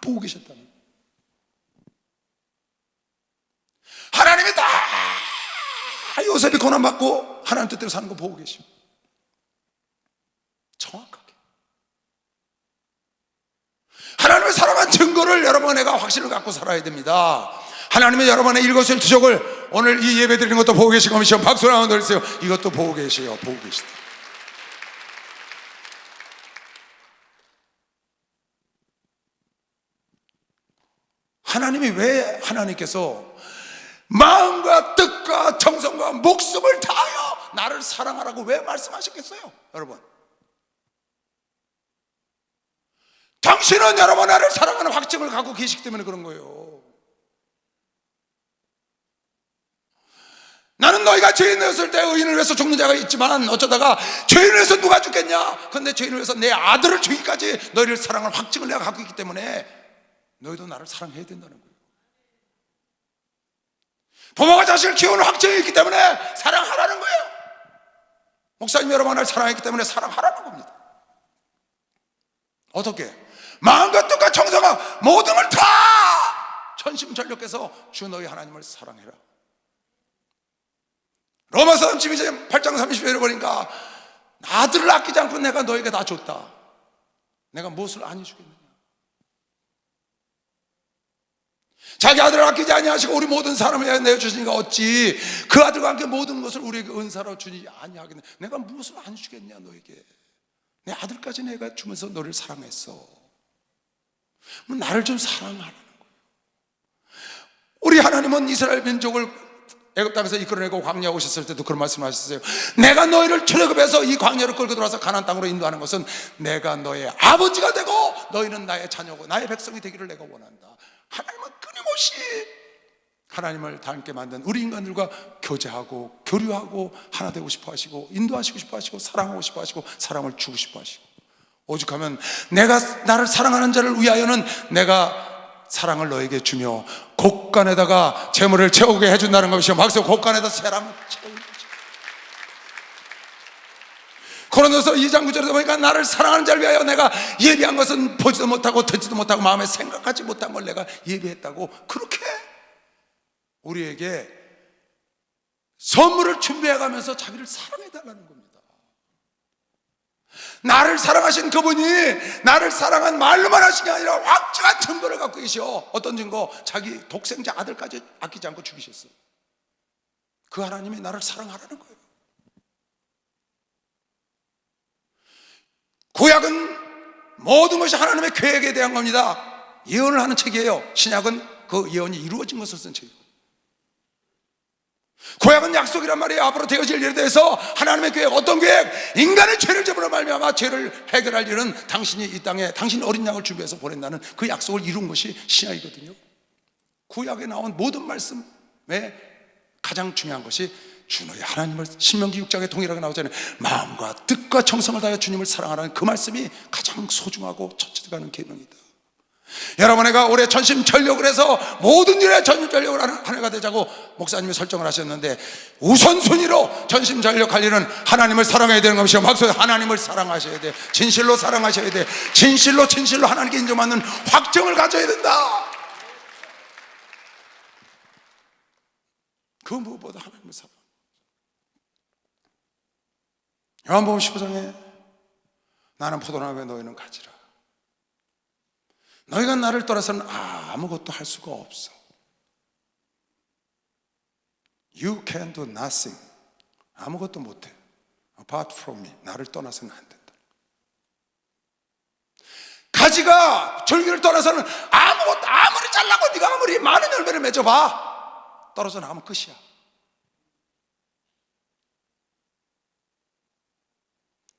보고 계셨다는 거예요. 하나님이 다 요셉이 고난받고 하나님 뜻대로 사는 거 보고 계시고 정확하게 하나님을 사랑한 증거를 여러분 내가 확신을 갖고 살아야 됩니다. 하나님의 여러분의 일거수일투족을 오늘 이 예배 드리는 것도 보고 계시고 박수를 한번 드리세요. 이것도 보고 계세요. 보고 계시다. 하나님이 왜 하나님께서 마음과 뜻과 정성과 목숨을 다하여 나를 사랑하라고 왜 말씀하셨겠어요? 여러분, 당신은 여러분 나를 사랑하는 확증을 갖고 계시기 때문에 그런 거예요. 나는 너희가 죄인을 했을 때 의인을 위해서 죽는 자가 있지만 어쩌다가 죄인을 위해서 누가 죽겠냐? 그런데 죄인을 위해서 내 아들을 주기까지 너희를 사랑하는 확증을 내가 갖고 있기 때문에 너희도 나를 사랑해야 된다는 거예요. 부모가 자식을 키우는 확증이 있기 때문에 사랑하라는 거예요. 목사님 여러분을 사랑했기 때문에 사랑하라는 겁니다. 어떻게? 마음과 뜻과 정성과 모든 걸 다 전심전력해서 주 너희 하나님을 사랑해라. 로마서 8장 30절에 보니까 아들을 아끼지 않고 내가 너에게 다 줬다. 내가 무엇을 안 해주겠느냐. 자기 아들을 아끼지 아니하시고 우리 모든 사람을 위하여 내어주시니까 어찌 그 아들과 함께 모든 것을 우리에게 은사로 주지 아니하겠느냐. 내가 무엇을 안 주겠냐 너에게. 내 아들까지 내가 주면서 너를 사랑했어. 나를 좀 사랑하라는 거예요. 우리 하나님은 이스라엘 민족을 애굽 땅에서 이끌어내고 광야에 오셨을 때도 그런 말씀하셨어요. 내가 너희를 출애굽해서 이 광야를 끌고 들어와서 가나안 땅으로 인도하는 것은 내가 너의 아버지가 되고 너희는 나의 자녀고 나의 백성이 되기를 내가 원한다. 하나님은 끊임없이 하나님을 닮게 만든 우리 인간들과 교제하고 교류하고 하나 되고 싶어 하시고 인도하시고 싶어 하시고 사랑하고 싶어 하시고 사랑을 주고 싶어 하시고, 오죽하면 내가 나를 사랑하는 자를 위하여는 내가 사랑을 너에게 주며 곡간에다가 재물을 채우게 해준다는 것이요. 막상 곡간에다 사랑을 채우는 거죠. 고린도서 2장 9절에 보니까 나를 사랑하는 자를 위하여 내가 예비한 것은 보지도 못하고 듣지도 못하고 마음에 생각하지 못한 걸 내가 예비했다고, 그렇게 우리에게 선물을 준비해가면서 자기를 사랑해달라는 겁니다. 나를 사랑하신 그분이 나를 사랑한 말로만 하신 게 아니라 확증한 증거를 갖고 계셔. 어떤 증거? 자기 독생자 아들까지 아끼지 않고 죽이셨어요. 그 하나님이 나를 사랑하라는 거예요. 구약은 모든 것이 하나님의 계획에 대한 겁니다. 예언을 하는 책이에요. 신약은 그 예언이 이루어진 것을 쓴 책이에요. 구약은 약속이란 말이에요. 앞으로 되어질 일에 대해서 하나님의 계획, 어떤 계획? 인간의 죄를 제물로 말미암아 죄를 해결할 일은 당신이 이 땅에 당신 어린 양을 준비해서 보낸다는 그 약속을 이룬 것이 신약이거든요. 구약에 나온 모든 말씀에 가장 중요한 것이 주 너희 하나님을, 신명기 6장에 동일하게 나오잖아요. 마음과 뜻과 정성을 다하여 주님을 사랑하라는 그 말씀이 가장 소중하고 첫째 가는 계명이다. 여러분에가 올해 전심전력을 해서 모든 일에 전심전력을 하는 해가 되자고 목사님이 설정을 하셨는데, 우선순위로 전심전력할 일은 하나님을 사랑해야 되는 것이요. 막상 하나님을 사랑하셔야 돼. 진실로 사랑하셔야 돼. 진실로 하나님께 인정받는 확정을 가져야 된다. 그 무엇보다 하나님을 사랑. 요한복음 15장에 나는 포도나무에 너희는 가지라. 너희가 나를 떠나서는 아무것도 할 수가 없어. You can do nothing. 아무것도 못해. Apart from me. 나를 떠나서는 안 된다. 가지가 줄기를 떠나서는 아무것도, 아무리 잘나고 네가 아무리 많은 열매를 맺어봐, 떨어져 나가면 끝이야.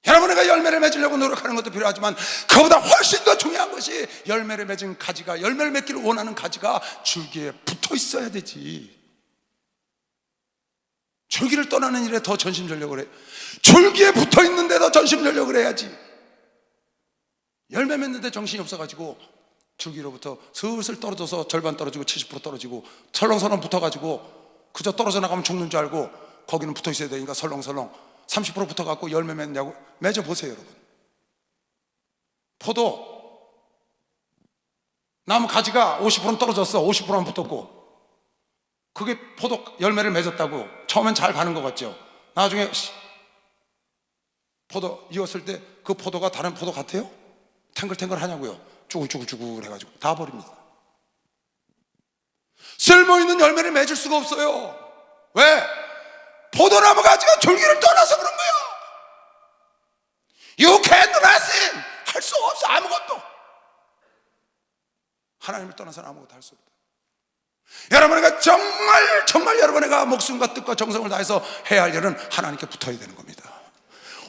여러분에게 열매를 맺으려고 노력하는 것도 필요하지만 그보다 훨씬 더 중요한 것이 열매를 맺은 가지가, 열매를 맺기를 원하는 가지가 줄기에 붙어 있어야 되지. 줄기를 떠나는 일에 더 전심전력을 해. 줄기에 붙어 있는데도 전심전력을 해야지. 열매 맺는데 정신이 없어가지고 줄기로부터 슬슬 떨어져서 절반 떨어지고 70% 떨어지고 설렁설렁 붙어가지고 그저 떨어져 나가면 죽는 줄 알고 거기는 붙어 있어야 되니까 설렁설렁 30% 붙어갖고 열매 맺냐고. 맺어보세요 여러분. 포도 나무 가지가 50%는 떨어졌어. 50%는 붙었고, 그게 포도 열매를 맺었다고 처음엔 잘 가는 것 같죠. 나중에 포도 이었을 때 그 포도가 다른 포도 같아요? 탱글탱글 하냐고요. 쭈글쭈글쭈글 해가지고 다 버립니다. 쓸모있는 열매를 맺을 수가 없어요. 왜? 포도나무 가지가 줄기를 떠나서 그런 거야. You can do nothing. 할 수 없어. 아무것도. 하나님을 떠나서는 아무것도 할 수 없다. 여러분에게 정말 여러분에게 목숨과 뜻과 정성을 다해서 해야 할 일은 하나님께 붙어야 되는 겁니다.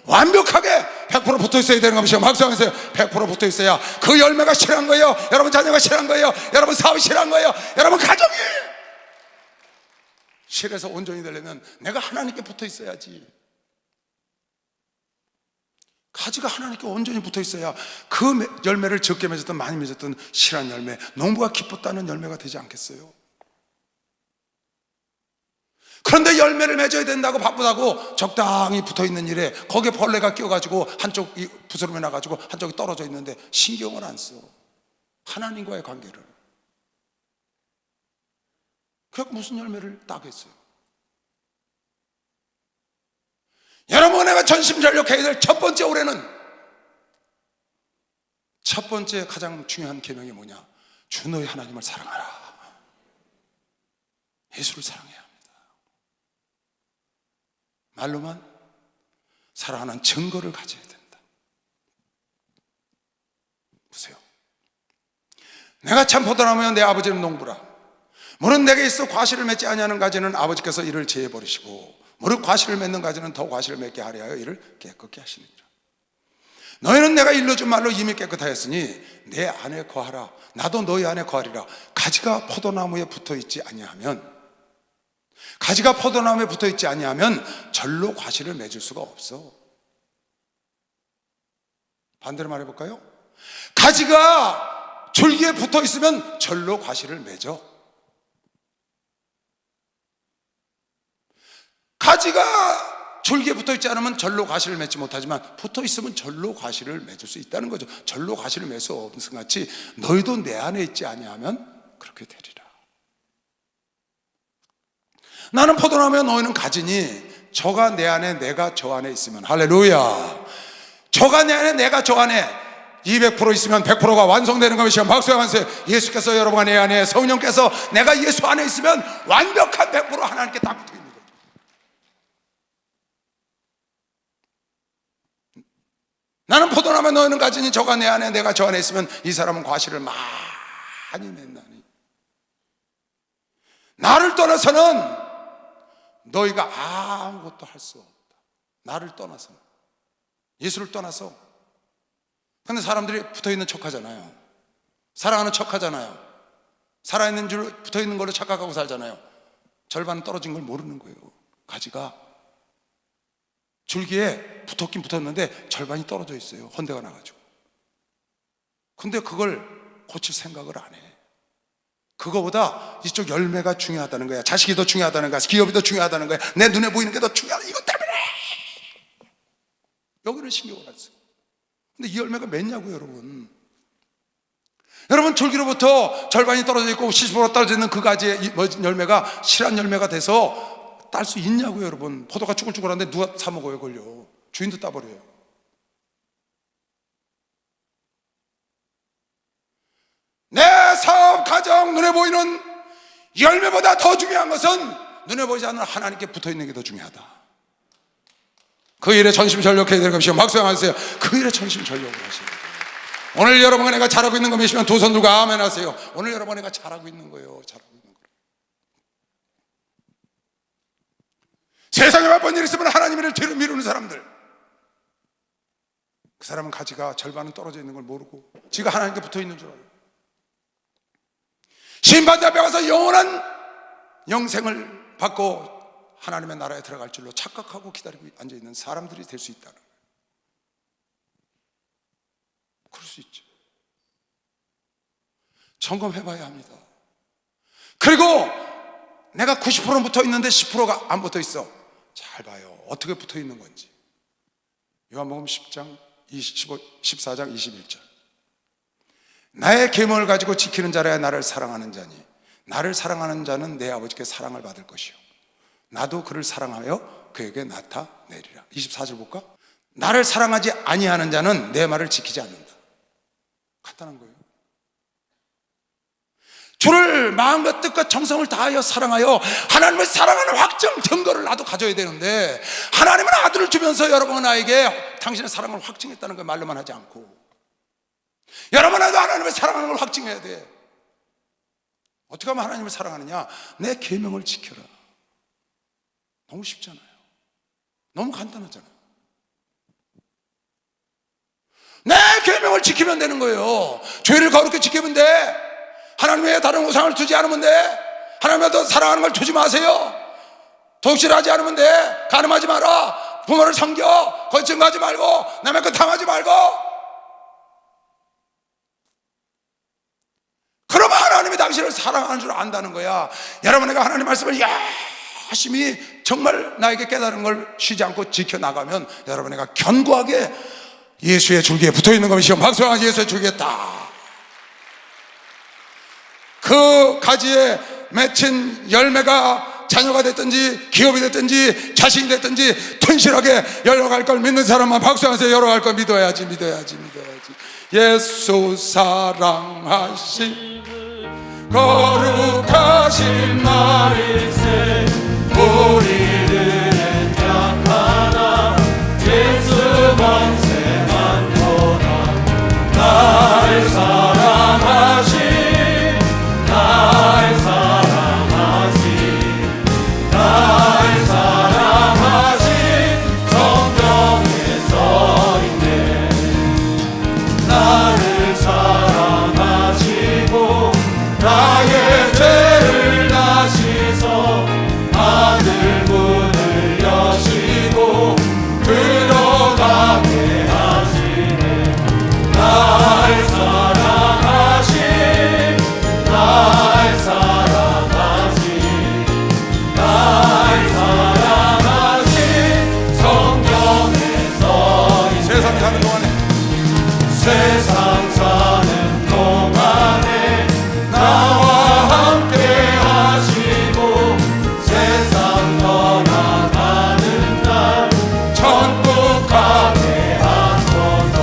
완벽하게 100% 붙어 있어야 되는 겁니다. 막상에서 100% 붙어 있어야 그 열매가 실한 거예요. 여러분 자녀가 실한 거예요. 여러분 사업이 실한 거예요. 여러분 가정이 실에서 온전히 되려면 내가 하나님께 붙어 있어야지. 가지가 하나님께 온전히 붙어 있어야 그 열매를 적게 맺었든 많이 맺었든 실한 열매, 농부가 기뻤다는 열매가 되지 않겠어요? 그런데 열매를 맺어야 된다고 바쁘다고 적당히 붙어 있는 일에 거기에 벌레가 끼어가지고 한쪽이 부스럼이 나가지고 한쪽이 떨어져 있는데 신경을 안 써. 하나님과의 관계를. 그래서 무슨 열매를 따겠어요? 여러분, 내가 전심전력해야 될 첫 번째 올해는, 첫 번째 가장 중요한 계명이 뭐냐? 주 너희 하나님을 사랑하라. 예수를 사랑해야 합니다. 말로만 사랑하는 증거를 가져야 된다. 보세요. 내가 참 포도나무여 내 아버지는 농부라. 무릇 내게 있어 과실을 맺지 아니하는 가지는 아버지께서 이를 제해버리시고 무릇 과실을 맺는 가지는 더 과실을 맺게 하려 하여 이를 깨끗게 하시느니라. 너희는 내가 일러준 말로 이미 깨끗하였으니 내 안에 거하라. 나도 너희 안에 거하리라. 가지가 포도나무에 붙어있지 아니하면, 가지가 포도나무에 붙어있지 아니하면 절로 과실을 맺을 수가 없어. 반대로 말해볼까요? 가지가 줄기에 붙어있으면 절로 과실을 맺어. 가지가 줄기에 붙어있지 않으면 절로 과실을 맺지 못하지만 붙어있으면 절로 과실을 맺을 수 있다는 거죠. 절로 과실을 맺을 수 없는 것 같이 너희도 내 안에 있지 아니하면 그렇게 되리라. 나는 포도나무여 너희는 가지니 저가 내 안에 내가 저 안에 있으면, 할렐루야, 저가 내 안에 내가 저 안에 200% 있으면 100%가 완성되는 것이요. 박수하면서 예수께서 여러분 내 안에, 성령께서 내가 예수 안에 있으면 완벽한 100% 하나님께 딱 붙어 있는 거예요. 나는 포도나무에 너희는 가지니 저가 내 안에 내가 저 안에 있으면 이 사람은 과실을 많이 맺나니 나를 떠나서는 너희가 아무것도 할 수 없다. 나를 떠나서, 예수를 떠나서. 근데 사람들이 붙어있는 척 하잖아요. 사랑하는 척 하잖아요. 살아있는 줄 붙어있는 걸로 착각하고 살잖아요. 절반은 떨어진 걸 모르는 거예요. 가지가 줄기에 붙었긴 붙었는데 절반이 떨어져 있어요. 헌데가 나가지고. 근데 그걸 고칠 생각을 안 해. 그거보다 이쪽 열매가 중요하다는 거야. 자식이 더 중요하다는 거야. 기업이 더 중요하다는 거야. 내 눈에 보이는 게 더 중요하다. 이것 때문에 여기를 신경을 안 써. 근데 이 열매가 맺냐고요, 여러분. 여러분, 줄기로부터 절반이 떨어져 있고 70% 떨어져 있는 그 가지의 열매가 실한 열매가 돼서 딸 수 있냐고요, 여러분. 포도가 쭈글쭈글한데 누가 사 먹어요, 걸려. 주인도 따버려요. 내 사업, 가정, 눈에 보이는 열매보다 더 중요한 것은 눈에 보이지 않는 하나님께 붙어있는 게 더 중요하다. 그 일에 전심전력해야 되는 것이요. 박수하세요. 그 일에 전심전력을 하셔야 돼요. 오늘 여러분과 내가 잘하고 있는 거 믿으시면 두 손 들고 아멘 하세요. 오늘 여러분과 내가 잘하고 있는 거예요. 잘하고 있는 거예요. 세상에 몇번 일 있으면 하나님을 뒤로 미루는 사람들, 그 사람은 가지가 절반은 떨어져 있는 걸 모르고 지가 하나님께 붙어 있는 줄 알아요. 심판대 앞에 가서 영원한 영생을 받고 하나님의 나라에 들어갈 줄로 착각하고 기다리고 앉아있는 사람들이 될 수 있다는 거예요. 그럴 수 있죠. 점검해봐야 합니다. 그리고 내가 90% 붙어 있는데 10%가 안 붙어 있어. 잘 봐요. 어떻게 붙어 있는 건지. 요한복음 10장 14장 21절. 나의 계명을 가지고 지키는 자라야 나를 사랑하는 자니 나를 사랑하는 자는 내 아버지께 사랑을 받을 것이요 나도 그를 사랑하여 그에게 나타내리라. 24절 볼까? 나를 사랑하지 아니하는 자는 내 말을 지키지 않는다. 간단한 거예요. 주를 마음과 뜻과 정성을 다하여 사랑하여 하나님을 사랑하는 확정 증거를 나도 가져야 되는데, 하나님은 아들을 주면서 여러분은 나에게 당신의 사랑을 확증했다는 걸 말로만 하지 않고 여러분도 하나님을 사랑하는 걸 확증해야 돼. 어떻게 하면 하나님을 사랑하느냐? 내 계명을 지켜라. 너무 쉽잖아요. 너무 간단하잖아요. 내 계명을 지키면 되는 거예요. 죄를 거룩히 지키면 돼. 하나님 외에 다른 우상을 두지 않으면 돼. 하나님을 더 사랑하는 걸 두지 마세요. 독실하지 않으면 돼. 간음하지 마라. 부모를 섬겨. 거짓말하지 말고 남의 것 탐하지 말고. 그러면 하나님이 당신을 사랑하는 줄 안다는 거야. 여러분, 내가 하나님 말씀을 열심히 정말 나에게 깨달은 걸 쉬지 않고 지켜나가면 여러분, 내가 견고하게 예수의 줄기에 붙어있는 것이요. 박수하면서 예수의 줄기에 딱 그 가지에 맺힌 열매가 자녀가 됐든지 기업이 됐든지 자식이 됐든지 튼실하게 열어갈 걸 믿는 사람만 박수하면서 열어갈 걸 믿어야지. 예수 사랑하신 거룩하신 나일세 우리들은 약하나 예수 만세만 보라 날 사랑하신 성경에 써있네 나를 사랑하시고 나의 죄를 다시서 아들 문을 여시고 들어가게 하시네 날 사랑하신 날 사랑하신 날 사랑하신 성경에 써있네 세상 사는 동안에 세상 사는 동안에 나와 함께 하시고 세상 떠나가는 날 천국 가게 하소서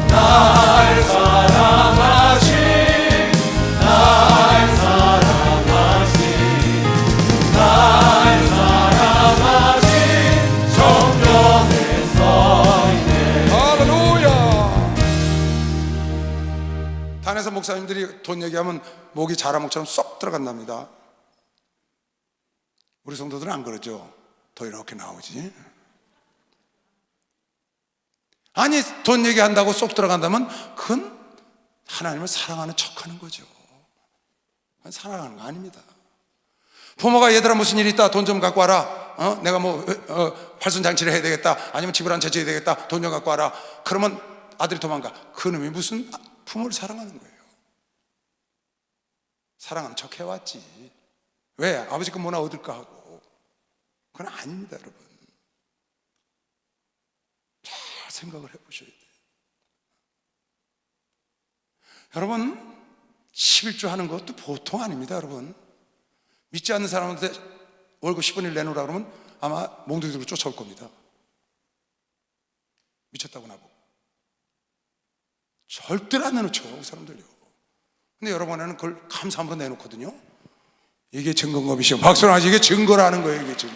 날 사랑하신 날 사랑하신 날 사랑하신 성경에 써있네 할렐루야. 단에서 목사님들이 돈 얘기하면 목이 자라목처럼 쏙 들어간답니다. 우리 성도들은 안 그러죠. 더 이렇게 나오지. 아니 돈 얘기한다고 쏙 들어간다면 그건 하나님을 사랑하는 척하는 거죠. 그건 사랑하는 거 아닙니다. 부모가 얘들아 무슨 일 있다 돈 좀 갖고 와라. 내가 뭐 팔순잔치를 해야 되겠다 아니면 집을 한 채 지어야 되겠다 돈 좀 갖고 와라. 그러면 아들이 도망가. 그놈이 무슨 부모를 사랑하는 거예요. 사랑하는 척 해왔지. 왜? 아버지 거 뭐나 얻을까 하고. 그건 아닙니다 여러분. 잘 생각을 해보셔야 돼요. 여러분 11조 하는 것도 보통 아닙니다 여러분. 믿지 않는 사람한테 월급 10분의 1 내놓으라 그러면 아마 몽둥이들로 쫓아올 겁니다. 미쳤다고 나보고. 절대로 안 내놓죠 그 사람들요. 근데 여러분에는 그걸 감사함으로 내놓거든요. 이게 증거인것이요. 박수를 하지. 이게 증거라는 거예요. 이게 증거.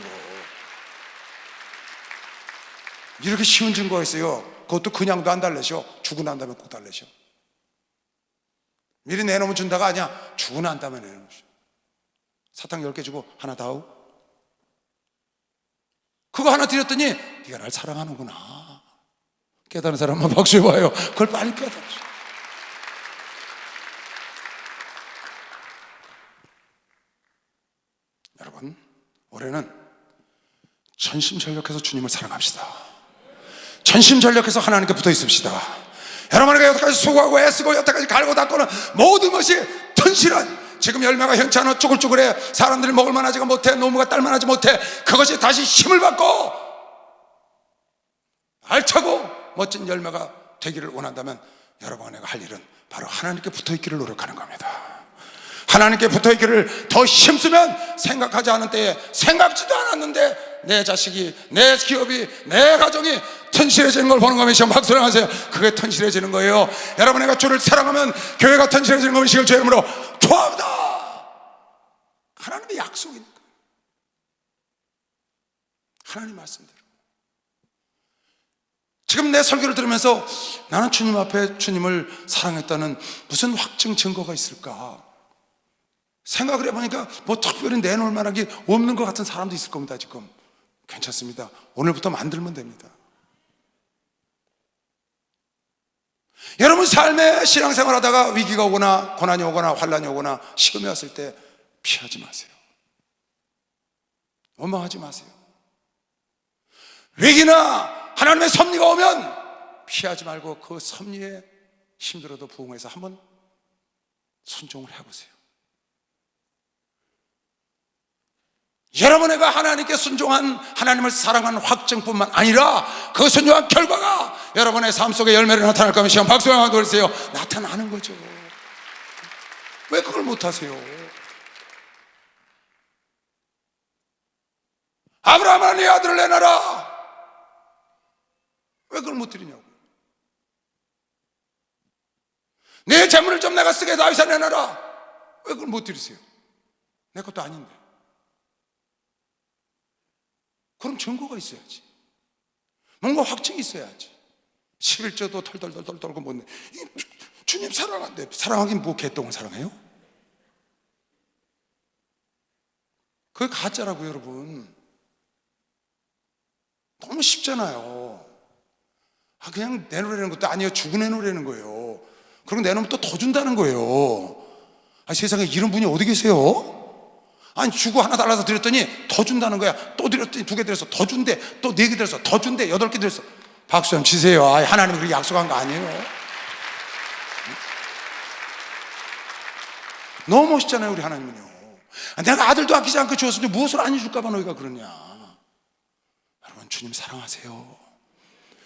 이렇게 쉬운 증거가 있어요. 그것도 그냥도 안 달래셔. 주고 난 다음에 꼭 달래셔. 미리 내놓으면 준다가 아니야. 주고 난 다음에 내놓으셔. 사탕 10개 주고 하나 다오. 그거 하나 드렸더니 네가 날 사랑하는구나. 깨달은 사람만 박수해봐요. 그걸 빨리 깨달으셔. 여러분 올해는 전심전력해서 주님을 사랑합시다. 전심전력해서 하나님께 붙어 있읍시다. 여러분에게 여태까지 수고하고 애쓰고 여태까지 갈고 닦고는 모든 것이 튼실한 지금 열매가 현치 않아 쭈글쭈글해 사람들이 먹을 만하지가 못해 노무가 딸 만하지 못해 그것이 다시 힘을 받고 알차고 멋진 열매가 되기를 원한다면 여러분에게 할 일은 바로 하나님께 붙어있기를 노력하는 겁니다. 하나님께 붙어있기를 더 힘쓰면 생각하지 않은 때에 생각지도 않았는데 내 자식이 내 기업이 내 가정이 튼실해지는 걸 보는 겁니다. 박수를 하세요. 그게 튼실해지는 거예요. 여러분에게 주를 사랑하면 교회가 튼실해지는 것을 주의 이름으로 축원합니다. 하나님의 약속이니까. 하나님 말씀대로. 지금 내 설교를 들으면서 나는 주님 앞에 주님을 사랑했다는 무슨 확증 증거가 있을까 생각을 해보니까 뭐 특별히 내놓을 만한 게 없는 것 같은 사람도 있을 겁니다. 지금 괜찮습니다. 오늘부터 만들면 됩니다. 여러분 삶에 신앙생활 하다가 위기가 오거나 고난이 오거나 환난이 오거나 시험이 왔을 때 피하지 마세요. 원망하지 마세요. 위기나 하나님의 섭리가 오면 피하지 말고 그 섭리에 힘들어도 부응해서 한번 순종을 해보세요. 여러분에게 하나님께 순종한 하나님을 사랑하는 확증뿐만 아니라 그 순종한 결과가 여러분의 삶 속에 열매를 나타날 거면 시험 박수 한번 돌리세요. 나타나는 거죠. 왜 그걸 못하세요? 아브라함아 네 아들을 내놔라. 왜 그걸 못 드리냐고. 내 재물을 좀 내가 쓰게 다윗아 내놔라. 왜 그걸 못 드리세요? 내 것도 아닌데. 그럼 증거가 있어야지. 뭔가 확증이 있어야지. 11조도 털털털 떨고 못 내. 주님 사랑한대. 사랑하긴 뭐 개똥을 사랑해요? 그게 가짜라고요, 여러분. 너무 쉽잖아요. 그냥 내놓으라는 것도 아니에요. 주고 내놓으라는 거예요. 그리고 내놓으면 또 더 준다는 거예요. 세상에 이런 분이 어디 계세요? 아니 주고 하나 달라서 드렸더니 더 준다는 거야. 또 드렸더니 2개 드려서 더 준대. 또 4개 드려서 더 준대. 8개 드려서. 박수 좀 치세요. 하나님 그렇게 약속한 거 아니에요. 너무 멋있잖아요, 우리 하나님은요. 내가 아들도 아끼지 않고 주었으니 무엇을 안 해줄까 봐 너희가 그러냐. 여러분, 주님 사랑하세요.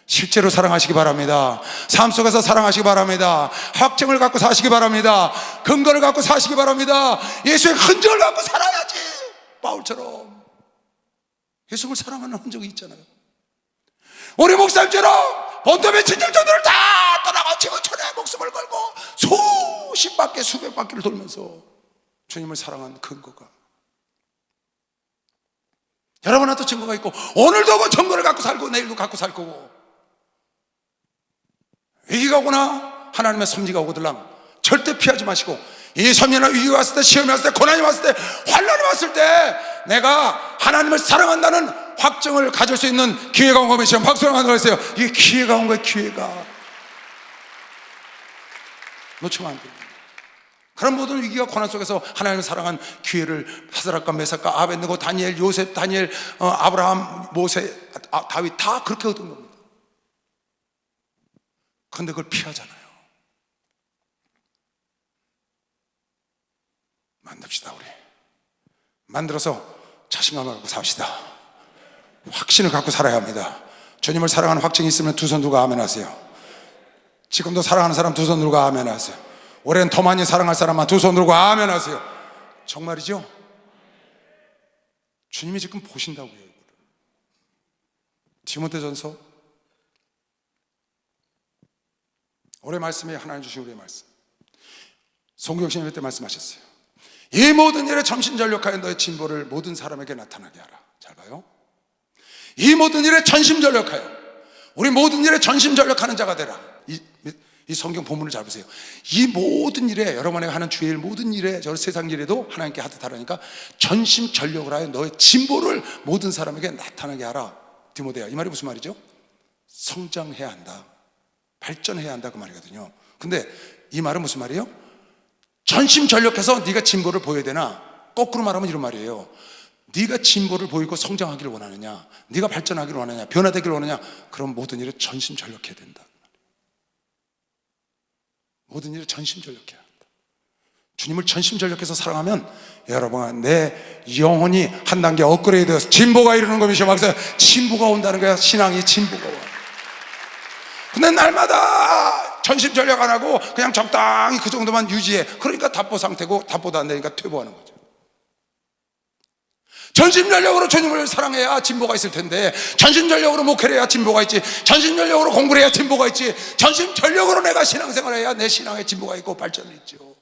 실제로 사랑하시기 바랍니다. 삶 속에서 사랑하시기 바랍니다. 확증을 갖고 사시기 바랍니다. 근거를 갖고 사시기 바랍니다. 예수의 흔적을 갖고 살아야지. 바울처럼 예수를 사랑하는 흔적이 있잖아요. 우리 목사님처럼 본토의 친정전도를 다 떠나고 지구촌에 목숨을 걸고 수십 바퀴 수백 바퀴를 돌면서 주님을 사랑한 근거가, 여러분한테 증거가 있고 오늘도 그 증거를 갖고 살고 내일도 갖고 살 거고, 위기가 오거나 하나님의 섭리가 오거들랑 절대 피하지 마시고, 이 섭리나 위기가 왔을 때, 시험이 왔을 때, 고난이 왔을 때, 환난이 왔을 때 내가 하나님을 사랑한다는 확증을 가질 수 있는 기회가 온 거면 지금 박수를 한번 하세요. 이게 기회가 온 거예요. 기회가 놓치면 안 돼요. 그런 모든 위기와 고난 속에서 하나님을 사랑한 기회를 사드락과 메삭과 아벳느고 다니엘, 요셉, 다니엘, 아브라함, 모세, 다윗 다 그렇게 얻은 겁니다. 그런데 그걸 피하잖아요. 만듭시다. 우리 만들어서 자신감을 갖고 삽시다. 확신을 갖고 살아야 합니다. 주님을 사랑하는 확증이 있으면 두 손 들고 아멘 하세요. 지금도 사랑하는 사람 두 손 들고 아멘 하세요. 올해는 더 많이 사랑할 사람만 두 손 들고 아멘 하세요. 정말이죠? 주님이 지금 보신다고요. 디모데전서, 올해 말씀에 하나님 주신 우리의 말씀, 송교신 예배 때 말씀하셨어요. 이 모든 일에 전심전력하여 너의 진보를 모든 사람에게 나타나게 하라. 잘 봐요. 이 모든 일에 전심전력하여, 우리 모든 일에 전심전력하는 자가 되라. 이 성경 본문을 잘 보세요. 이 모든 일에, 여러분이 하는 주의 일, 모든 일에, 저 세상 일에도 하나님께 하듯하라니까 전심전력을 하여 너의 진보를 모든 사람에게 나타나게 하라. 디모데야, 이 말이 무슨 말이죠? 성장해야 한다, 발전해야 한다, 그 말이거든요. 근데 이 말은 무슨 말이에요? 전심전력해서 네가 진보를 보여야 되나? 거꾸로 말하면 이런 말이에요. 네가 진보를 보이고 성장하기를 원하느냐, 네가 발전하기를 원하느냐, 변화되기를 원하느냐, 그럼 모든 일에 전심전력해야 된다. 모든 일에 전심전력해야 한다. 주님을 전심전력해서 사랑하면 여러분, 내 영혼이 한 단계 업그레이드해서 진보가 이루는 것이죠. 막 진보가 온다는 거야. 신앙이 진보가 와. 근데 날마다 전심전력 안 하고 그냥 적당히 그 정도만 유지해. 그러니까 답보 상태고, 답보도 안 되니까 퇴보하는 거죠. 전심전력으로 주님을 사랑해야 진보가 있을 텐데, 전심전력으로 목회를 해야 진보가 있지, 전심전력으로 공부를 해야 진보가 있지, 전심전력으로 내가 신앙생활을 해야 내 신앙에 진보가 있고 발전이 있죠.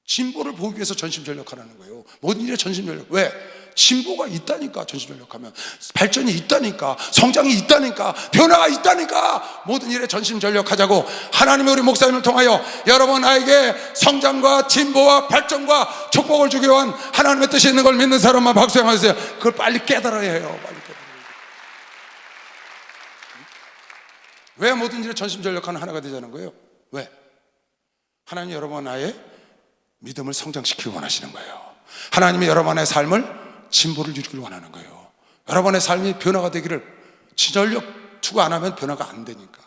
진보를 보기 위해서 전심전력하라는 거예요. 모든 일에 전심전력. 왜? 진보가 있다니까. 전심전력하면 발전이 있다니까, 성장이 있다니까, 변화가 있다니까. 모든 일에 전심전력하자고 하나님이 우리 목사님을 통하여 여러분 나에게 성장과 진보와 발전과 축복을 주기 위한 하나님의 뜻이 있는 걸 믿는 사람만 박수 한번 주세요. 그걸 빨리 깨달아야 해요. 빨리 깨달아야 해요. 왜 모든 일에 전심전력하는 하나가 되자는 거예요? 왜? 하나님 여러분 나의 믿음을 성장시키기 원하시는 거예요. 하나님이 여러분의 삶을 진보를 이루기를 원하는 거예요. 여러분의 삶이 변화가 되기를, 진전력 투구 안 하면 변화가 안 되니까,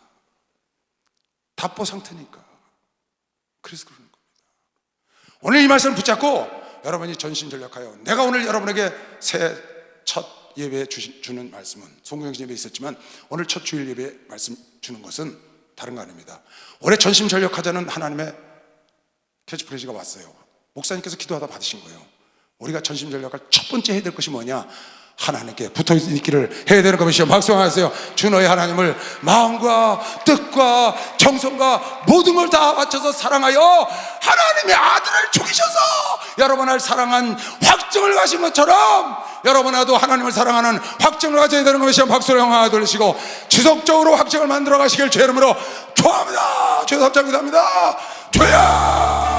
답보 상태니까. 그래서 그러는 겁니다. 오늘 이 말씀을 붙잡고 여러분이 전심전력하여, 내가 오늘 여러분에게 새 첫 예배 주는 말씀은 송구영신 예배 있었지만 오늘 첫 주일 예배 말씀 주는 것은 다른 거 아닙니다. 올해 전심전력하자는 하나님의 캐치프레이즈가 왔어요. 목사님께서 기도하다 받으신 거예요. 우리가 전심전력할 첫 번째 해야 될 것이 뭐냐? 하나님께 붙어있기를 해야 되는 것이요. 박수하세요. 주 너의 하나님을 마음과 뜻과 정성과 모든 걸 다 바쳐서 사랑하여 하나님의 아들을 죽이셔서 여러분을 사랑한 확증을 가진 것처럼 여러분도 하나님을 사랑하는 확증을 가져야 되는 것이요. 박수를 영광 돌리시고 지속적으로 확증을 만들어 가시길 주 이름으로 축원합니다. 주여 합장합니다. 주여.